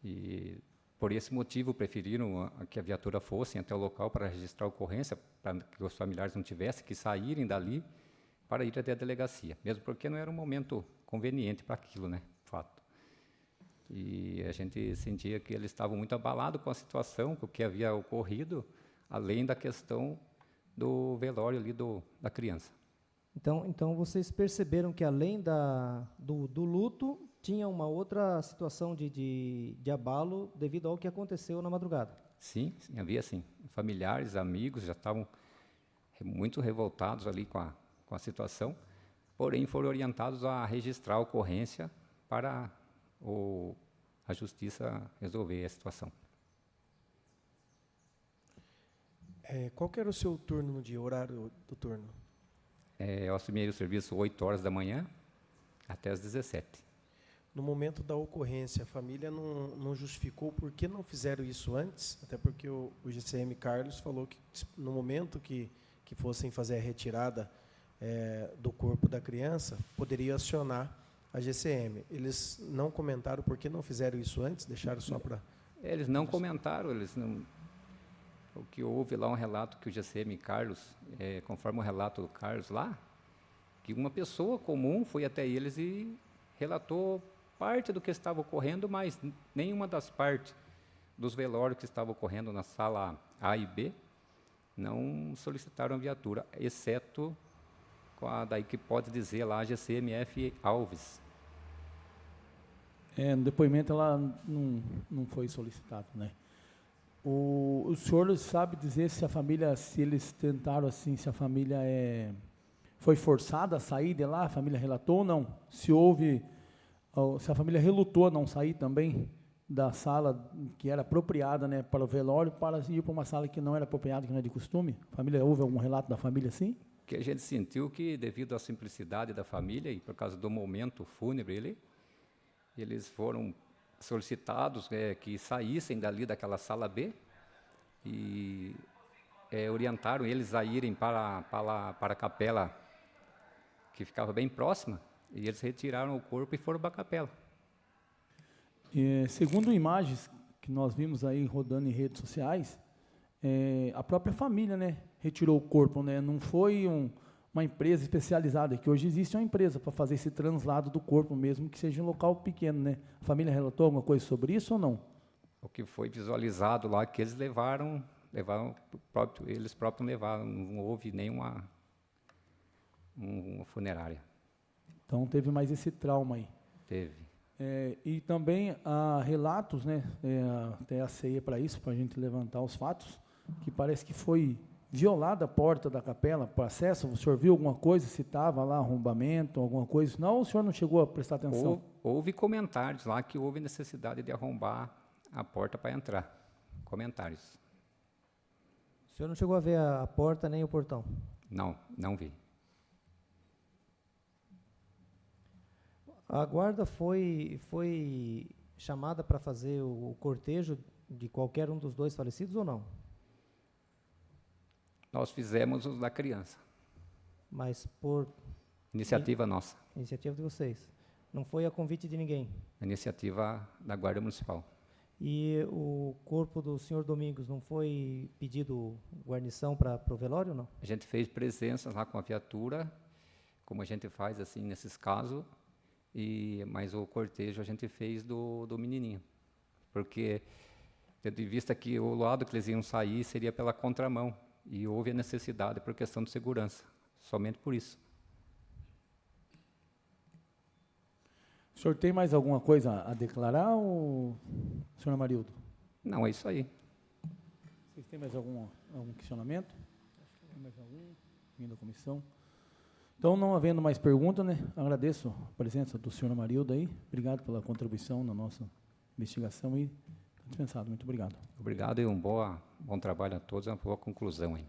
I: e por esse motivo preferiram que a viatura fosse até o local para registrar a ocorrência, para que os familiares não tivessem que saírem dali para ir até a delegacia, mesmo porque não era um momento conveniente para aquilo, né, fato. E a gente sentia que eles estavam muito abalados com a situação, com o que havia ocorrido, além da questão do velório ali da criança.
D: Então vocês perceberam que além do luto, tinha uma outra situação de abalo devido ao que aconteceu na madrugada?
I: Sim, havia sim. Familiares, amigos já estavam muito revoltados ali com a situação, porém foram orientados a registrar a ocorrência para a justiça resolver a situação.
E: Qual que era o seu turno no dia, horário do turno?
I: Eu assumi o serviço 8 horas da manhã até as 17.
E: No momento da ocorrência, a família não justificou por que não fizeram isso antes, até porque o GCM Carlos falou que no momento que fossem fazer a retirada do corpo da criança, poderia acionar a GCM. Eles não comentaram por que não fizeram isso antes, deixaram só para...
I: Eles não comentaram, o que houve lá um relato que o GCM Carlos, conforme o relato do Carlos lá, que uma pessoa comum foi até eles e relatou parte do que estava ocorrendo, mas nenhuma das partes dos velórios que estavam ocorrendo na sala A e B não solicitaram a viatura, exceto com a daí que pode dizer lá a GCMF Alves.
A: No depoimento ela não foi solicitado, né? O senhor sabe dizer se a família, se eles tentaram assim, se a família foi forçada a sair de lá, a família relatou ou não? Se houve, se a família relutou a não sair também da sala que era apropriada, né, para o velório, para ir para uma sala que não era apropriada, que não é de costume? A família, houve algum relato da família assim?
I: Que a gente sentiu que, devido à simplicidade da família e por causa do momento fúnebre, eles foram solicitados que saíssem dali daquela sala B e orientaram eles a irem para a capela que ficava bem próxima, e eles retiraram o corpo e foram para a capela.
A: Segundo imagens que nós vimos aí rodando em redes sociais, a própria família, né, retirou o corpo, né, não foi uma empresa especializada, que hoje existe uma empresa para fazer esse translado do corpo, mesmo que seja um local pequeno, né? A família relatou alguma coisa sobre isso ou não?
I: O que foi visualizado lá, que eles eles próprios levaram, não houve nenhuma uma funerária.
A: Então teve mais esse trauma aí.
I: Teve.
A: E também há relatos, né, até a ceia para isso, para a gente levantar os fatos, que parece que foi violada a porta da capela para acesso. O senhor viu alguma coisa, se estava lá arrombamento, alguma coisa? Não, o senhor não chegou a prestar atenção?
I: Houve comentários lá que houve necessidade de arrombar a porta para entrar. Comentários.
D: O senhor não chegou a ver a porta nem o portão?
I: Não, não vi.
D: A guarda foi chamada para fazer o cortejo de qualquer um dos dois falecidos ou não?
I: Nós fizemos os da criança.
D: Mas por
I: Iniciativa nossa.
D: iniciativa de vocês. Não foi a convite de ninguém?
I: Iniciativa da Guarda Municipal.
D: E o corpo do senhor Domingos não foi pedido guarnição para o velório ou não?
I: A gente fez presenças lá com a viatura, como a gente faz assim nesses casos, mas o cortejo a gente fez do menininho. Porque, tendo em vista que o lado que eles iam sair seria pela contramão, e houve a necessidade por questão de segurança, somente por isso.
A: O senhor tem mais alguma coisa a declarar, senhor Amarildo?
I: Não, é isso aí.
A: Vocês têm mais algum questionamento? Tem mais algum? Alguém da comissão? Então, não havendo mais perguntas, né, agradeço a presença do senhor Amarildo aí. Obrigado pela contribuição na nossa investigação e está dispensado. Muito obrigado.
I: Obrigado e um bom trabalho a todos, uma boa conclusão aí.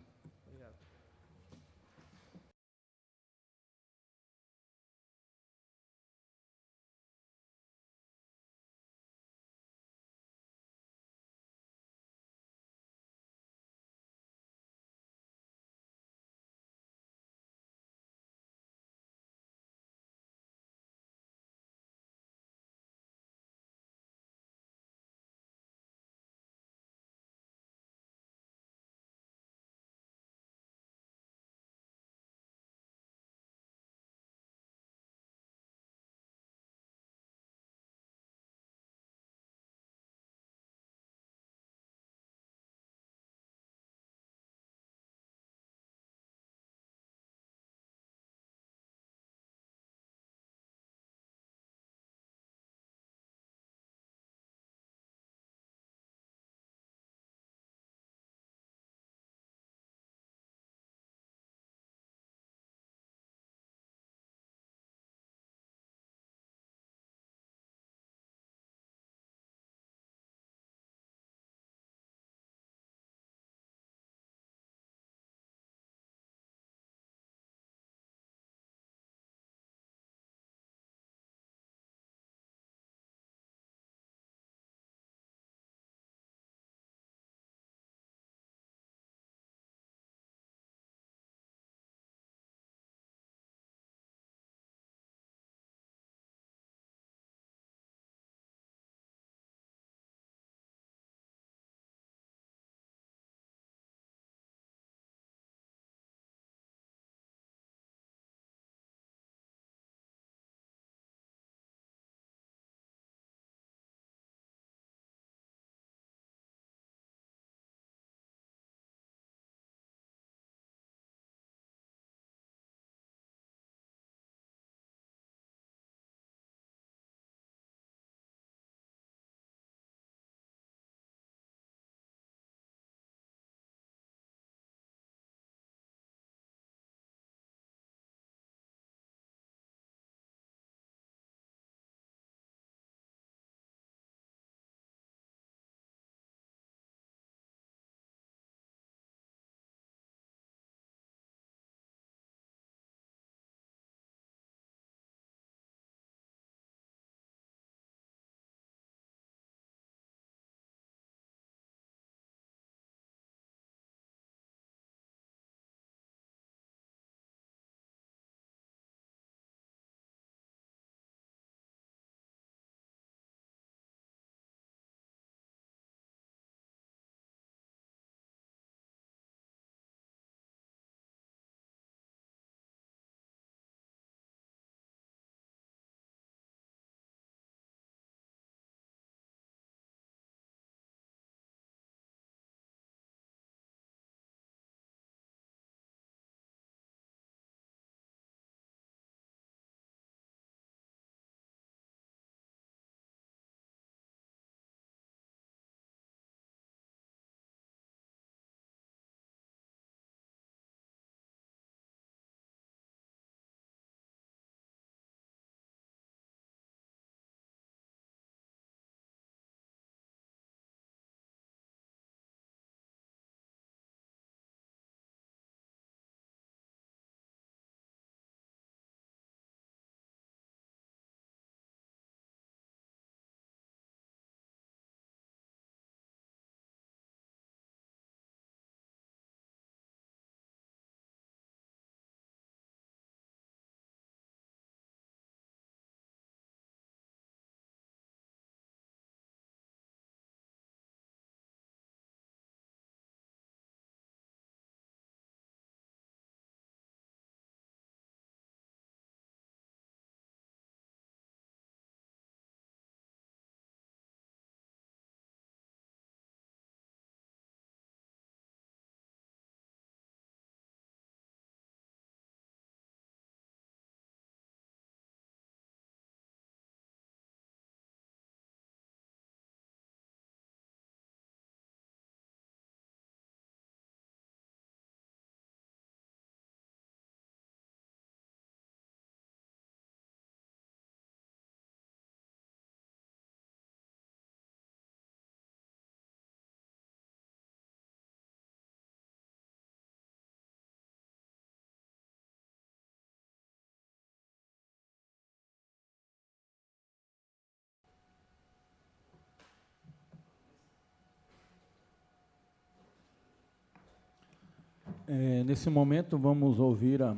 A: Nesse momento, vamos ouvir a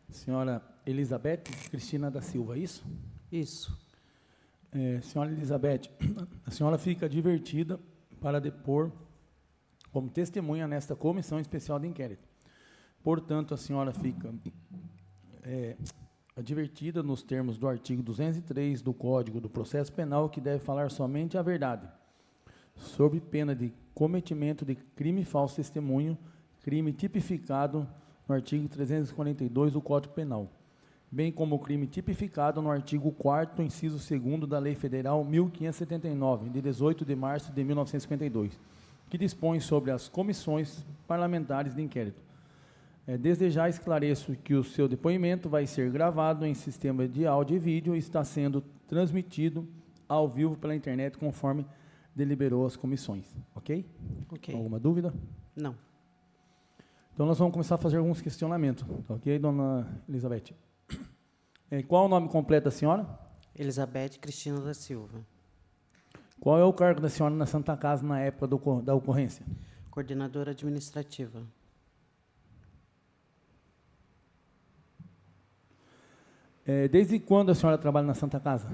A: senhora Elizabeth Cristina da Silva, isso?
J: Isso.
A: Senhora Elizabeth, a senhora fica advertida para depor como testemunha nesta comissão especial de inquérito. Portanto, a senhora fica advertida nos termos do artigo 203 do Código do Processo Penal, que deve falar somente a verdade, sob pena de cometimento de crime falso testemunho, crime tipificado no artigo 342 do Código Penal, bem como o crime tipificado no artigo 4º, inciso 2º da Lei Federal 1579, de 18 de março de 1952, que dispõe sobre as comissões parlamentares de inquérito. Desde já esclareço que o seu depoimento vai ser gravado em sistema de áudio e vídeo e está sendo transmitido ao vivo pela internet, conforme deliberou as comissões. Ok?
J: Ok.
A: Alguma dúvida?
J: Não.
A: Então, nós vamos começar a fazer alguns questionamentos. Ok, dona Elizabeth? Qual o nome completo da senhora?
J: Elizabeth Cristina da Silva.
A: Qual é o cargo da senhora na Santa Casa na época da ocorrência?
J: Coordenadora administrativa.
A: Desde quando a senhora trabalha na Santa Casa?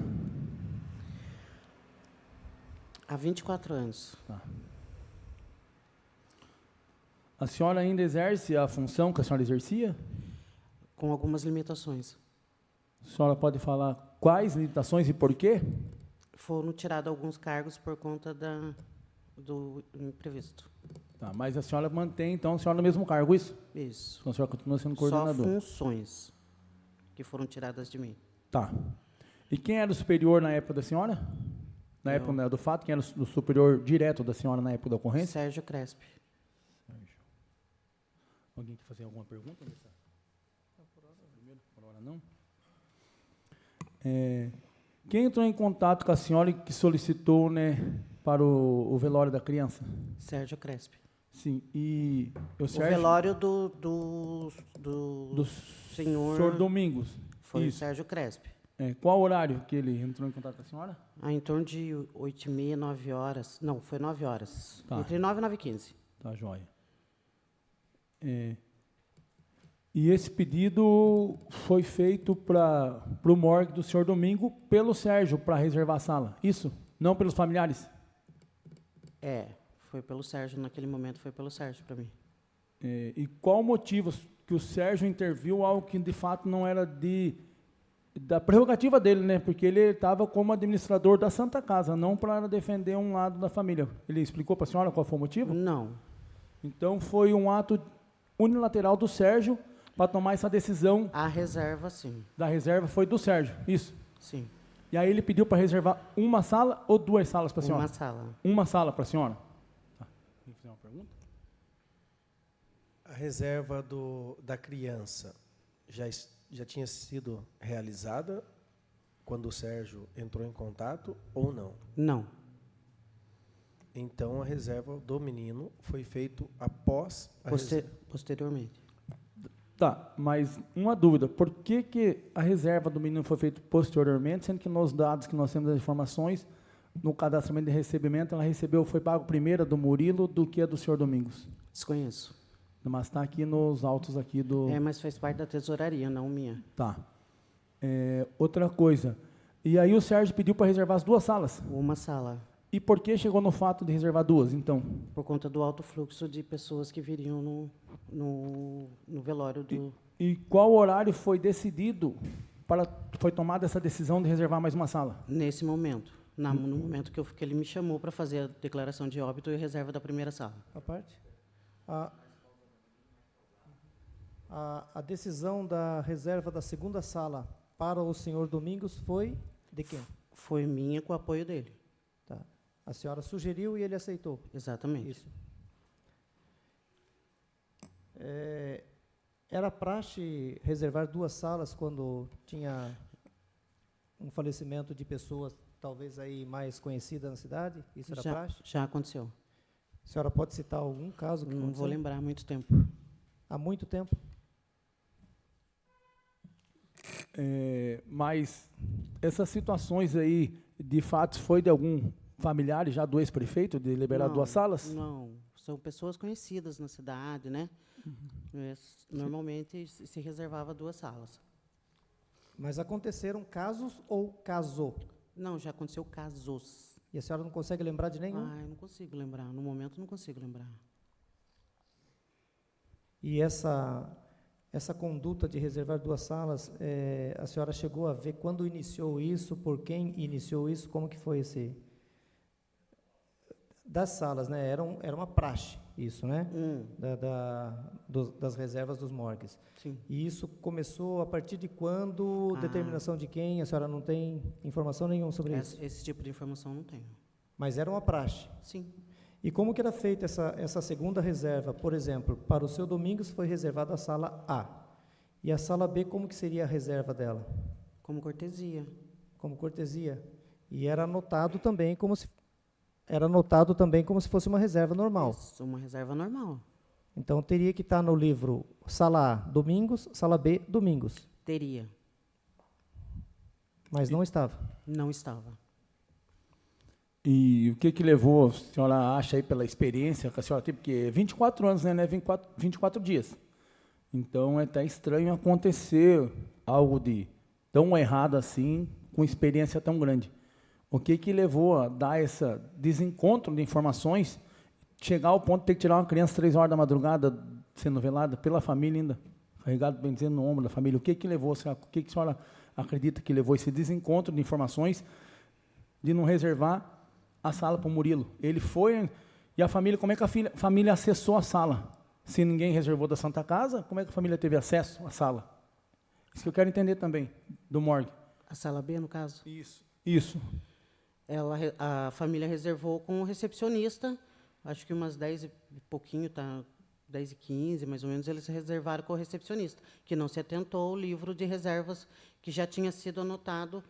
J: Há 24 anos.
A: Tá. A senhora ainda exerce a função que a senhora exercia?
J: Com algumas limitações.
A: A senhora pode falar quais limitações e por quê?
J: Foram tirados alguns cargos por conta do imprevisto.
A: Tá, mas a senhora mantém, então, a senhora no mesmo cargo, isso?
J: Isso.
A: Então, a senhora continua sendo
J: Só
A: coordenador.
J: funções que foram tiradas de mim.
A: Tá. E quem era o superior na época da senhora? Na época, né, do fato, quem era o superior direto da senhora na época da ocorrência?
J: Sérgio Crespi.
A: Sérgio. Alguém quer fazer alguma pergunta? Primeiro, por hora não. Quem entrou em contato com a senhora e que solicitou, né, para o velório da criança?
J: Sérgio Crespi.
A: Sim, e
J: o velório do senhor
A: Domingos.
J: Foi
A: Isso.
J: o Sérgio Crespi.
A: Qual horário que ele entrou em contato com a senhora?
J: Em torno de 8h30, 9 horas. Não, foi 9 horas.
A: Tá.
J: Entre 9 e 9h15.
A: Tá, joia. E esse pedido foi feito para o morgue do senhor Domingo pelo Sérgio, para reservar a sala. Isso? Não pelos familiares?
J: Foi pelo Sérgio. Naquele momento foi pelo Sérgio para mim.
A: E qual o motivo que o Sérgio interviu algo que de fato não era da prerrogativa dele, né? Porque ele estava como administrador da Santa Casa, não para defender um lado da família. Ele explicou para a senhora qual foi o motivo?
J: Não.
A: Então foi um ato unilateral do Sérgio para tomar essa decisão.
J: A reserva, sim.
A: Da reserva foi do Sérgio, isso?
J: Sim.
A: E aí ele pediu para reservar uma sala ou duas salas para a senhora?
J: Uma sala.
A: Uma sala para a senhora. Tá. Quer fazer uma pergunta?
E: A reserva da criança já tinha sido realizada quando o Sérgio entrou em contato ou não?
J: Não.
E: Então, a reserva do menino foi feita após a
J: posteriormente.
A: Tá, mas uma dúvida. Por que a reserva do menino foi feita posteriormente, sendo que nos dados que nós temos as informações, no cadastramento de recebimento, foi pago primeiro a do Murilo do que a do senhor Domingos?
J: Desconheço.
A: Mas está aqui nos autos aqui do...
J: mas faz parte da tesouraria, não minha.
A: Tá. Outra coisa. E aí o Sérgio pediu para reservar as duas salas?
J: Uma sala.
A: E por que chegou no fato de reservar duas, então?
J: Por conta do alto fluxo de pessoas que viriam no velório do...
A: E qual horário foi decidido, foi tomada essa decisão de reservar mais uma sala?
J: Nesse momento. No momento que ele me chamou para fazer a declaração de óbito e reserva da primeira sala.
D: A parte? A decisão da reserva da segunda sala para o senhor Domingos foi de quem?
J: Foi minha com o apoio dele.
D: Tá. A senhora sugeriu e ele aceitou?
J: Exatamente.
D: Isso. Era praxe reservar duas salas quando tinha um falecimento de pessoas talvez aí mais conhecidas na cidade? Isso era praxe?
J: Já aconteceu.
D: A senhora pode citar algum caso que
J: não
D: aconteceu?
J: Vou lembrar há muito tempo.
D: Há muito tempo?
A: Mas essas situações aí, de fato, foi de algum familiar já do ex-prefeito de liberar duas salas?
J: Não. são pessoas conhecidas na cidade, né? Normalmente se reservava 2 salas.
D: Mas aconteceram casos ou casou?
J: Não, já aconteceu casos.
D: E a senhora não consegue lembrar de nenhum?
J: Ah, eu não consigo lembrar. No momento, não consigo lembrar.
D: E essa conduta de reservar 2 salas, a senhora chegou a ver quando iniciou isso, por quem iniciou isso, como que foi esse... Das salas, né? Era uma praxe isso, né? Das reservas dos morgues.
J: Sim.
D: E isso começou a partir de quando? Determinação de quem? A senhora não tem informação nenhuma sobre isso?
J: Esse tipo de informação não tenho.
D: Mas era uma praxe.
J: Sim.
D: E como que era feita essa segunda reserva? Por exemplo, para o seu Domingos foi reservada a sala A. E a sala B, como que seria a reserva dela?
J: Como cortesia.
D: Como cortesia. E era anotado também como se fosse uma reserva normal.
J: Isso, uma reserva normal.
D: Então teria que estar no livro sala A, Domingos, sala B, Domingos.
J: Teria.
D: Mas não estava.
J: Não estava.
A: E o que levou, a senhora acha aí pela experiência que a senhora teve, porque 24 anos, né, 24 dias. Então é até estranho acontecer algo de tão errado assim, com experiência tão grande. O que levou a dar esse desencontro de informações, chegar ao ponto de ter que tirar uma criança 3 horas da madrugada, sendo velada pela família ainda, carregado, bem dizendo, no ombro da família? O que levou, o que a senhora acredita que levou esse desencontro de informações de não reservar a sala para o Murilo? Ele foi, e a família, como é que a família acessou a sala? Se ninguém reservou da Santa Casa, como é que a família teve acesso à sala? Isso que eu quero entender também, do morgue.
J: A sala B, no caso?
A: Isso.
J: A família reservou com o recepcionista, acho que umas 10 e pouquinho, 10 e 15, mais ou menos, eles reservaram com o recepcionista, que não se atentou ao livro de reservas que já tinha sido anotado,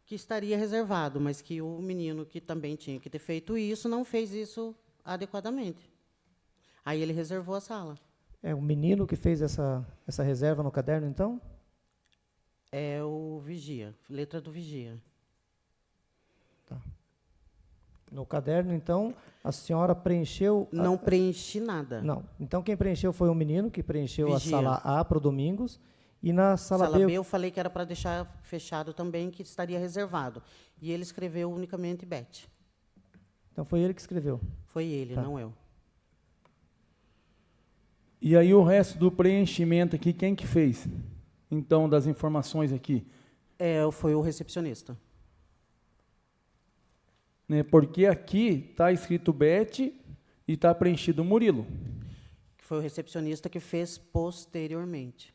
J: que estaria reservado, mas que o menino que também tinha que ter feito isso, não fez isso adequadamente. Aí ele reservou a sala.
D: É o menino que fez essa reserva no caderno, então?
J: É o vigia, letra do vigia.
D: Tá. No caderno, então, a senhora preencheu...
J: Não preenchi nada.
D: Não. Então, quem preencheu foi o menino, que preencheu
J: Vigia.
D: a sala A para o Domingos, e na sala
J: Sala
D: B...
J: B eu falei que era para deixar fechado também, que estaria reservado. E ele escreveu unicamente Beth.
D: Então, foi ele que escreveu.
J: Foi ele,
D: Tá.
J: não eu.
A: E aí o resto do preenchimento aqui, quem que fez? Então, das informações aqui.
J: Foi o recepcionista.
A: Né, porque aqui está escrito Beth e está preenchido Murilo.
J: Foi o recepcionista que fez posteriormente.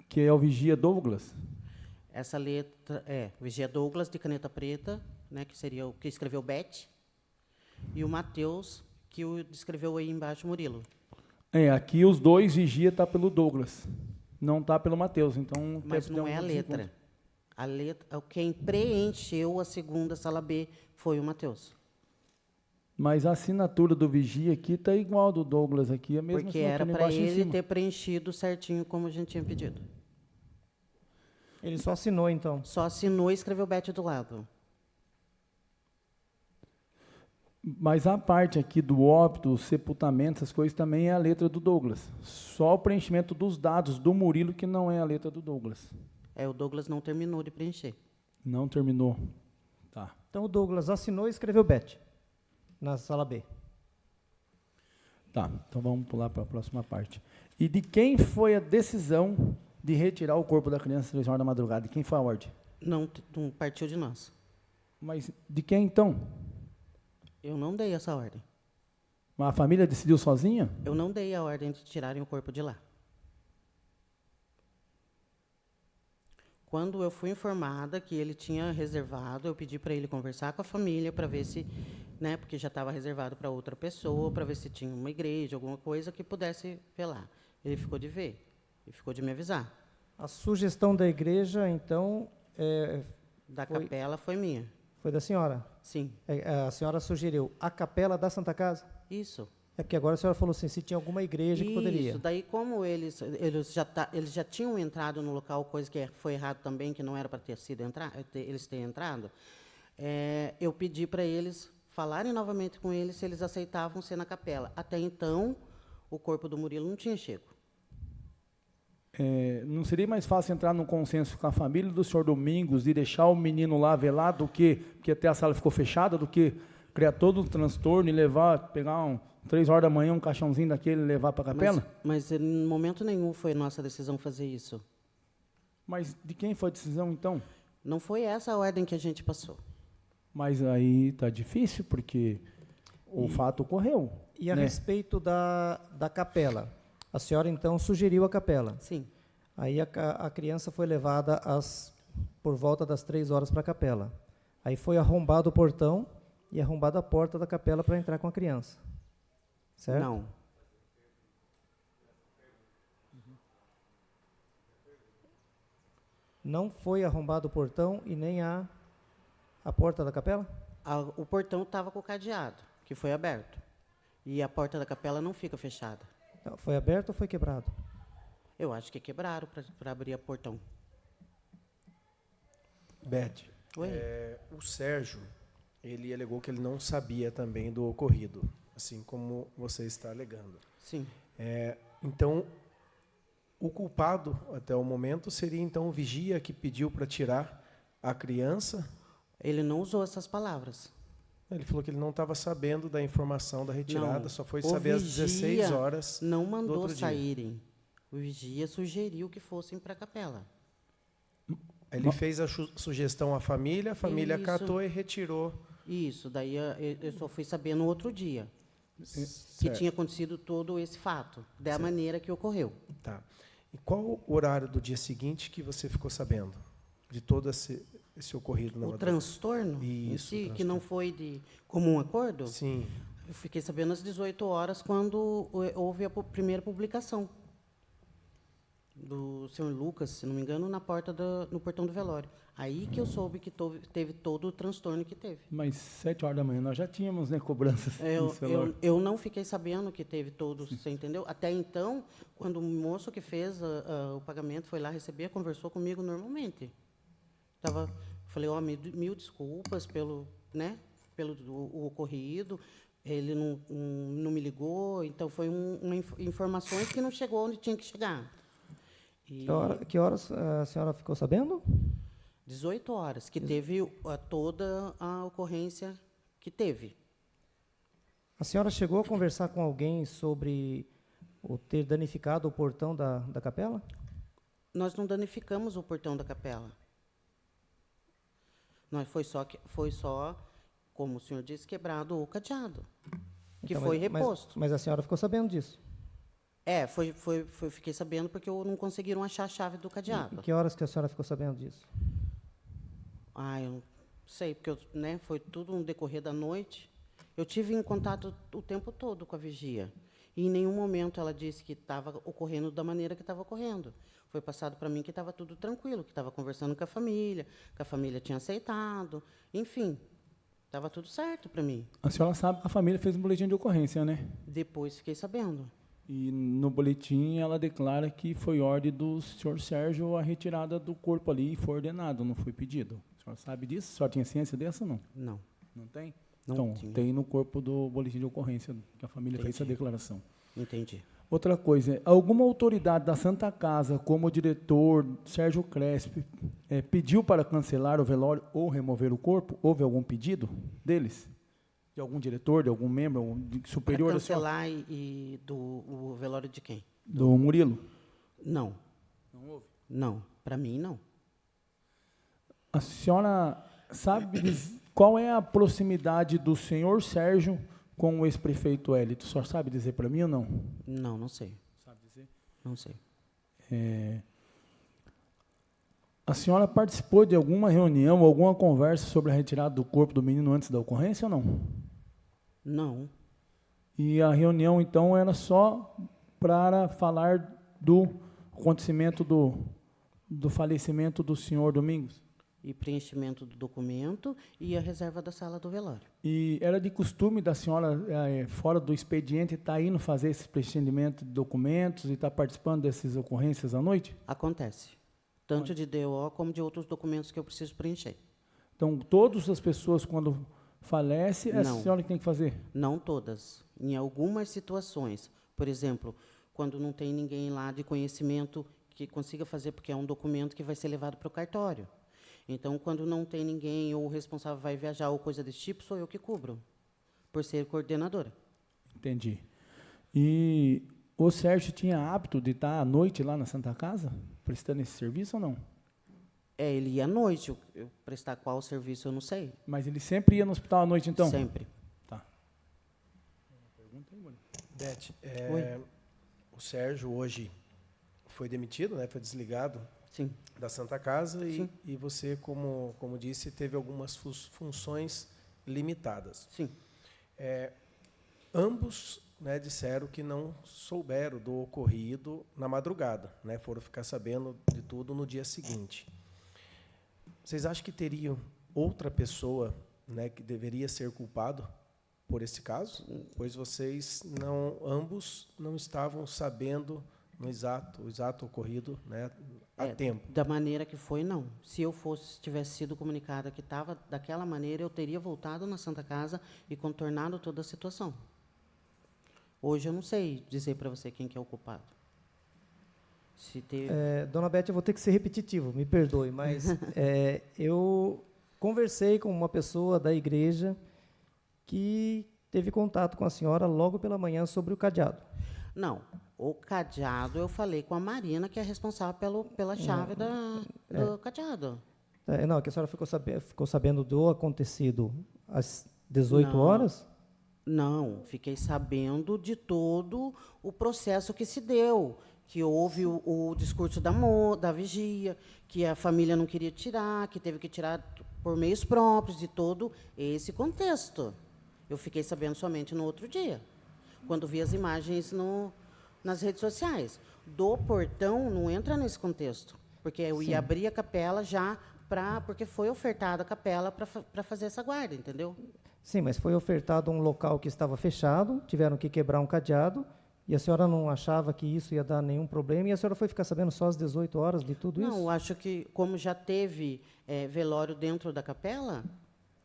A: Que é o Vigia Douglas.
J: Essa letra Vigia Douglas, de caneta preta, né, que seria o que escreveu Beth, e o Matheus, que escreveu aí embaixo Murilo.
A: Aqui os dois Vigia está pelo Douglas, não está pelo Matheus. Então,
J: Mas não é a letra. Quem preencheu a segunda sala B foi o Matheus.
A: Mas a assinatura do Vigia aqui está igual do Douglas aqui, a mesma
J: Porque
A: assinatura
J: era para
A: embaixo e em
J: ele
A: cima.
J: ter preenchido certinho como a gente tinha pedido.
D: Ele só assinou, então.
J: Só assinou e escreveu Beth do lado.
A: Mas a parte aqui do óbito, o sepultamento, essas coisas também é a letra do Douglas. Só o preenchimento dos dados do Murilo que não é a letra do Douglas.
J: O Douglas não terminou de preencher.
A: Não terminou. Tá.
D: Então, o Douglas assinou e escreveu Beth, na sala B.
A: Tá, então vamos pular para a próxima parte. E de quem foi a decisão de retirar o corpo da criança às 3 horas da madrugada? De quem foi a ordem?
J: Não partiu de nós.
A: Mas de quem, então?
J: Eu não dei essa ordem.
A: A família decidiu sozinha?
J: Eu não dei a ordem de tirarem o corpo de lá. Quando eu fui informada que ele tinha reservado, eu pedi para ele conversar com a família para ver se, né, porque já estava reservado para outra pessoa, para ver se tinha uma igreja, alguma coisa que pudesse velar. Ele ficou de ver, ele ficou de me avisar.
D: A sugestão da igreja, então,
J: Da capela foi minha.
D: foi da senhora?
J: Sim.
D: A senhora sugeriu a capela da Santa Casa?
J: Isso.
D: É porque agora a senhora falou assim, se tinha alguma igreja que poderia.
J: Isso, daí como eles já tinham entrado no local, coisa que foi errado também, que não era para ter sido eles terem entrado, eu pedi para eles falarem novamente com eles se eles aceitavam ser na capela. Até então, o corpo do Murilo não tinha chego.
A: Não seria mais fácil entrar num consenso com a família do senhor Domingos e deixar o menino lá velar do que até a sala ficou fechada, do que criar todo um transtorno e pegar 3 horas da manhã um caixãozinho daquele e levar para a capela?
J: Mas em momento nenhum foi nossa decisão fazer isso.
A: Mas de quem foi a decisão, então?
J: Não foi essa a ordem que a gente passou.
A: Mas aí está difícil, porque o fato ocorreu.
D: E a
A: né?
D: respeito da capela, a senhora então sugeriu a capela.
J: Sim.
D: Aí a criança foi levada por volta das 3 horas para a capela. Aí foi arrombado o portão e arrombada a porta da capela para entrar com a criança. Certo?
J: Não.
D: Não foi arrombado o portão e nem a porta da capela?
J: O portão estava com o cadeado, que foi aberto. E a porta da capela não fica fechada.
D: Não, foi aberto ou foi quebrado?
J: Eu acho que quebraram para abrir o portão.
E: Beth,
J: Oi.
E: o Sérgio, ele alegou que ele não sabia também do ocorrido, assim como você está alegando.
J: Sim.
E: Então, o culpado, até o momento, seria então o vigia que pediu para tirar a criança?
J: Ele não usou essas palavras.
E: Ele falou que ele não estava sabendo da informação da retirada,
J: Não,
E: só foi
J: o
E: saber às
J: vigia
E: 16 horas
J: não
E: do
J: mandou
E: outro dia.
J: saírem. O vigia sugeriu que fossem para a capela.
E: Ele fez a sugestão à família, a família
J: Isso.
E: acatou e retirou.
J: Isso, daí eu só fui saber no outro dia que
E: Certo.
J: tinha acontecido todo esse fato, da maneira que ocorreu.
E: Tá. E qual o horário do dia seguinte que você ficou sabendo de todo esse ocorrido na
J: O
E: madrugada?
J: transtorno em
E: Isso,
J: si,
E: o
J: que não foi de comum acordo,
E: Sim.
J: eu fiquei sabendo às 18 horas, quando houve a primeira publicação do senhor Lucas, se não me engano, no portão do velório. Aí que eu soube que teve todo o transtorno que teve.
A: Mas 7 horas da manhã nós já tínhamos, né, cobranças.
J: Eu não fiquei sabendo que teve todo, você entendeu? Até então, quando o moço que fez o pagamento foi lá receber, conversou comigo normalmente. Falei, mil desculpas pelo o ocorrido, ele não me ligou, então foi informações que não chegou onde tinha que chegar. E
D: Que horas a senhora ficou sabendo?
J: 18 horas, que teve toda a ocorrência que teve.
D: A senhora chegou a conversar com alguém sobre ter danificado o portão da capela?
J: Nós não danificamos o portão da capela. Foi só, como o senhor disse, quebrado o cadeado, que
D: Então,
J: foi reposto.
D: Mas a senhora ficou sabendo disso?
J: Fiquei sabendo porque não conseguiram achar a chave do cadeado.
D: E que horas que a senhora ficou sabendo disso?
J: Eu não sei, porque foi tudo no decorrer da noite. Eu tive em contato o tempo todo com a vigia. E em nenhum momento ela disse que estava ocorrendo da maneira que estava ocorrendo. Foi passado para mim que estava tudo tranquilo, que estava conversando com a família tinha aceitado, enfim, estava tudo certo para mim.
A: A senhora sabe que a família fez um boletim de ocorrência, né?
J: Depois fiquei sabendo.
A: E no boletim ela declara que foi ordem do senhor Sérgio a retirada do corpo ali e foi ordenado, não foi pedido. A senhora sabe disso? A senhora tinha ciência dessa ou não?
J: Não.
A: Não tem?
J: Não
A: então,
J: tinha.
A: tem no corpo do boletim de ocorrência que a família fez essa declaração.
J: Entendi.
A: Outra coisa, alguma autoridade da Santa Casa, como o diretor Sérgio Crespi, pediu para cancelar o velório ou remover o corpo? Houve algum pedido deles? De algum diretor, de algum membro superior?
J: Para cancelar o velório de quem?
A: Do Murilo?
J: Não.
A: Não houve?
J: Não, para mim não.
A: A senhora sabe qual é a proximidade do senhor Sérgio com o ex-prefeito Hélito? A senhora sabe dizer para mim ou não?
J: Não, não sei.
A: Sabe dizer?
J: Não sei.
A: A senhora participou de alguma reunião, alguma conversa sobre a retirada do corpo do menino antes da ocorrência ou não?
J: Não.
A: E a reunião, então, era só para falar do acontecimento do falecimento do senhor Domingos?
J: E preenchimento do documento e a reserva da sala do velório.
A: E era de costume da senhora, fora do expediente, estar indo fazer esse preenchimento de documentos e estar participando dessas ocorrências à noite?
J: Acontece. Tanto de DO como de outros documentos que eu preciso preencher.
A: Então, todas as pessoas, quando falece, é a
J: Não.
A: senhora que tem que fazer?
J: Não todas. Em algumas situações. Por exemplo, quando não tem ninguém lá de conhecimento que consiga fazer, porque é um documento que vai ser levado para o cartório. Então, quando não tem ninguém, ou o responsável vai viajar, ou coisa desse tipo, sou eu que cubro, por ser coordenadora.
A: Entendi. E o Sérgio tinha hábito de estar à noite lá na Santa Casa, prestando esse serviço ou não?
J: Ele ia à noite. Eu prestar qual serviço, eu não sei.
A: Mas ele sempre ia no hospital à noite, então?
J: Sempre.
A: Tá.
E: Beth,
J: Oi.
E: o Sérgio hoje foi demitido, né? Foi desligado
J: Sim.
E: da Santa Casa
J: Sim.
E: e você, como disse, teve algumas funções limitadas.
J: Sim.
E: Ambos, né, disseram que não souberam do ocorrido na madrugada, né? Foram ficar sabendo de tudo no dia seguinte. Vocês acham que teriam outra pessoa, né, que deveria ser culpado por esse caso? Pois vocês ambos não estavam sabendo no exato ocorrido, né, a tempo.
J: Da maneira que foi, não. Se eu tivesse sido comunicada que estava daquela maneira, eu teria voltado na Santa Casa e contornado toda a situação. Hoje eu não sei dizer para você quem que é o culpado. Se teve...
D: Dona Beth, eu vou ter que ser repetitivo, me perdoe, mas eu conversei com uma pessoa da igreja que teve contato com a senhora logo pela manhã sobre o cadeado.
J: Não, o cadeado eu falei com a Marina, que é responsável pela chave do cadeado.
D: Não, que a senhora ficou sabendo do acontecido às 18
J: Não.
D: horas?
J: Não, fiquei sabendo de todo o processo que se deu, que houve o discurso da vigia, que a família não queria tirar, que teve que tirar por meios próprios, de todo esse contexto. Eu fiquei sabendo somente no outro dia, quando vi as imagens nas redes sociais. Do portão não entra nesse contexto, porque eu ia abrir a capela já porque foi ofertada a capela para fazer essa guarda, entendeu?
D: Sim, mas foi ofertado um local que estava fechado, tiveram que quebrar um cadeado, e a senhora não achava que isso ia dar nenhum problema, e a senhora foi ficar sabendo só às 18 horas de tudo isso?
J: Não, eu acho que, como já teve velório dentro da capela,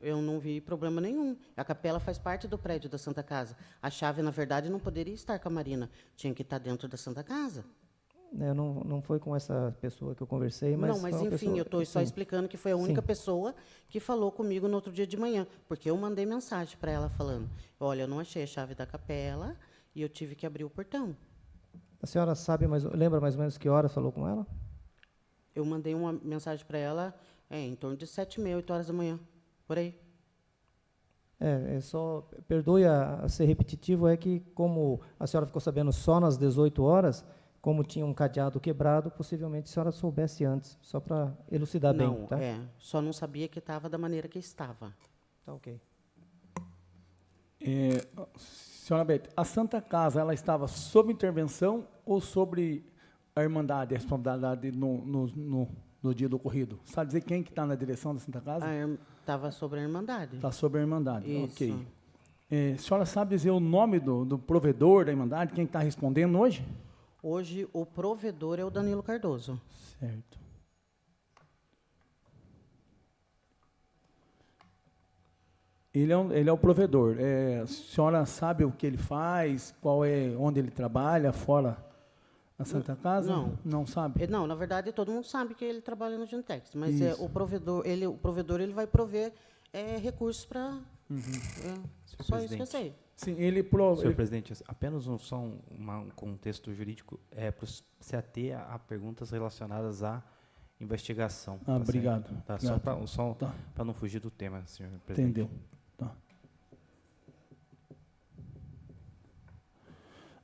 J: eu não vi problema nenhum. A capela faz parte do prédio da Santa Casa. A chave, na verdade, não poderia estar com a Marina, tinha que estar dentro da Santa Casa.
D: Não foi com essa pessoa que eu conversei, mas...
J: Não, mas
D: foi uma
J: enfim,
D: pessoa-
J: eu estou só
D: sim.
J: explicando que foi a única pessoa que falou comigo no outro dia de manhã, porque eu mandei mensagem para ela falando, olha, eu não achei a chave da capela e eu tive que abrir o portão.
D: A senhora lembra mais ou menos que horas falou com ela?
J: Eu mandei uma mensagem para ela em torno de 7h30, 8 horas da manhã, por aí.
D: Só, perdoe a ser repetitivo, é que como a senhora ficou sabendo só nas 18 horas, como tinha um cadeado quebrado, possivelmente a senhora soubesse antes, só para elucidar
J: Não,
D: bem, tá?
J: só não sabia que estava da maneira que estava.
D: Tá ok.
A: Senhora Beth, a Santa Casa, ela estava sob intervenção ou sobre a Irmandade, a responsabilidade no dia do ocorrido? Sabe dizer quem que está na direção da Santa Casa?
J: Estava sobre a Irmandade.
A: Está sobre a Irmandade,
J: Isso.
A: ok. A senhora sabe dizer o nome do provedor da Irmandade, quem está respondendo hoje?
J: Hoje, o provedor é o Danilo Cardoso.
A: Certo. Ele é o provedor. A senhora sabe o que ele faz, onde ele trabalha, fora a Santa Casa?
J: Não.
A: Não sabe?
J: Não, na verdade, todo mundo sabe que ele trabalha no Gentex, mas
A: Isso.
J: o provedor ele vai prover recursos para... só isso que eu sei.
A: Sim,
K: Senhor presidente, apenas um contexto jurídico para se ater a perguntas relacionadas à investigação.
A: Ah, obrigado.
K: Certo? Tá,
A: Obrigado.
K: só
A: Tá.
K: para não fugir do tema, senhor presidente.
A: Entendeu. Tá.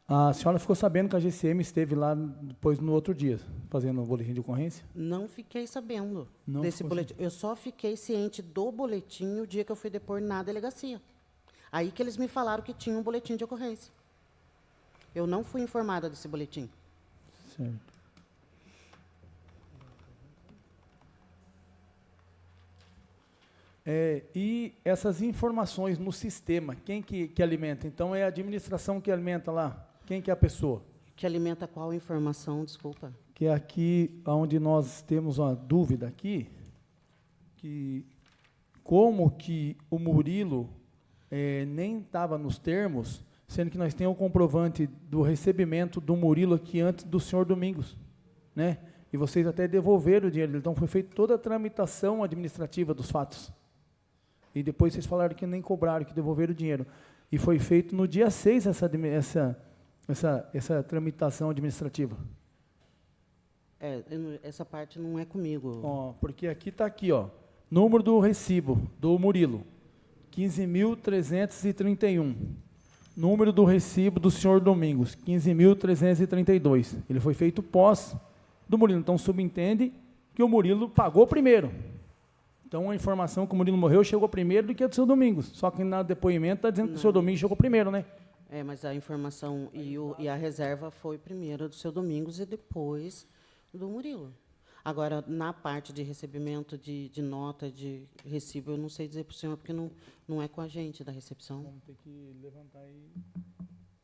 A: A senhora ficou sabendo que a GCM esteve lá depois no outro dia, fazendo o boletim de ocorrência?
J: Não fiquei sabendo
A: Não
J: desse
A: ficou
J: boletim. Eu só fiquei ciente do boletim o dia que eu fui depor na delegacia. Aí que eles me falaram que tinha um boletim de ocorrência. Eu não fui informada desse boletim.
A: Certo. E essas informações no sistema, quem que alimenta? Então, é a administração que alimenta lá? Quem que é a pessoa?
J: Que alimenta qual informação, desculpa?
A: Que é aqui onde nós temos uma dúvida aqui, que como que o Murilo nem estava nos termos, sendo que nós temos o comprovante do recebimento do Murilo aqui antes do senhor Domingos, né? E vocês até devolveram o dinheiro dele. Então, foi feita toda a tramitação administrativa dos fatos. E depois vocês falaram que nem cobraram, que devolveram o dinheiro. E foi feito no dia 6 essa tramitação administrativa.
J: Essa parte não é comigo.
A: Ó, porque aqui está aqui, ó, número do recibo do Murilo, 15.331. Número do recibo do senhor Domingos, 15.332. Ele foi feito pós do Murilo. Então, subentende que o Murilo pagou primeiro. Então, a informação que o Murilo morreu chegou primeiro do que a do seu Domingos. Só que no depoimento está dizendo que o seu Domingos chegou primeiro, né?
J: Mas a informação e a reserva foi primeiro do seu Domingos e depois do Murilo. Agora, na parte de recebimento de nota, de recibo, eu não sei dizer para o senhor, porque não é com a gente da recepção.
A: Vamos ter que levantar e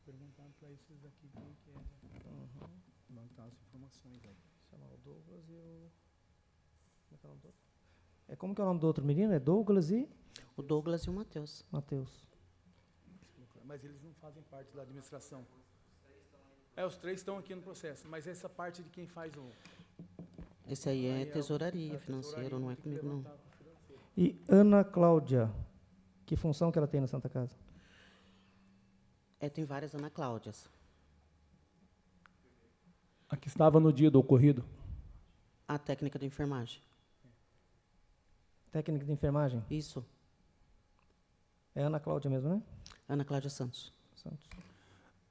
A: perguntar para esses daqui quem que é. Levantar as informações aí.
D: Chamar o Douglas e o... Como que é o nome do outro menino? É Douglas e?
J: O Douglas e o Matheus.
D: Matheus.
A: Mas eles não fazem parte da administração. Os 3 estão aqui no processo, mas essa parte de quem faz o...
J: Esse aí é tesouraria financeira, não é comigo, não.
D: E Ana Cláudia, que função que ela tem na Santa Casa?
J: Tem várias Ana Cláudias.
A: A que estava no dia do ocorrido?
J: A técnica de enfermagem.
D: Técnica de enfermagem?
J: Isso.
D: É Ana Cláudia mesmo, né?
J: Ana Cláudia Santos.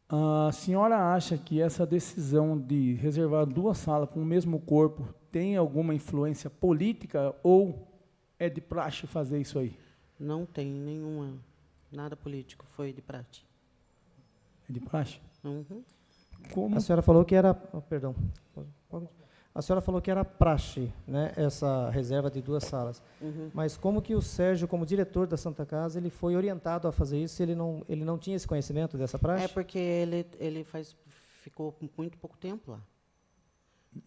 A: A senhora acha que essa decisão de reservar 2 salas com o mesmo corpo tem alguma influência política ou é de praxe fazer isso aí?
J: Não tem nenhuma, nada político, foi de praxe.
A: É de praxe?
J: Uhum.
A: Como?
D: A senhora falou que era... perdão. A senhora falou que era praxe, né, essa reserva de 2 salas.
J: Uhum.
D: Mas como que o Sérgio, como diretor da Santa Casa, ele foi orientado a fazer isso? Ele não tinha esse conhecimento dessa praxe?
J: Porque ele ficou muito pouco tempo lá.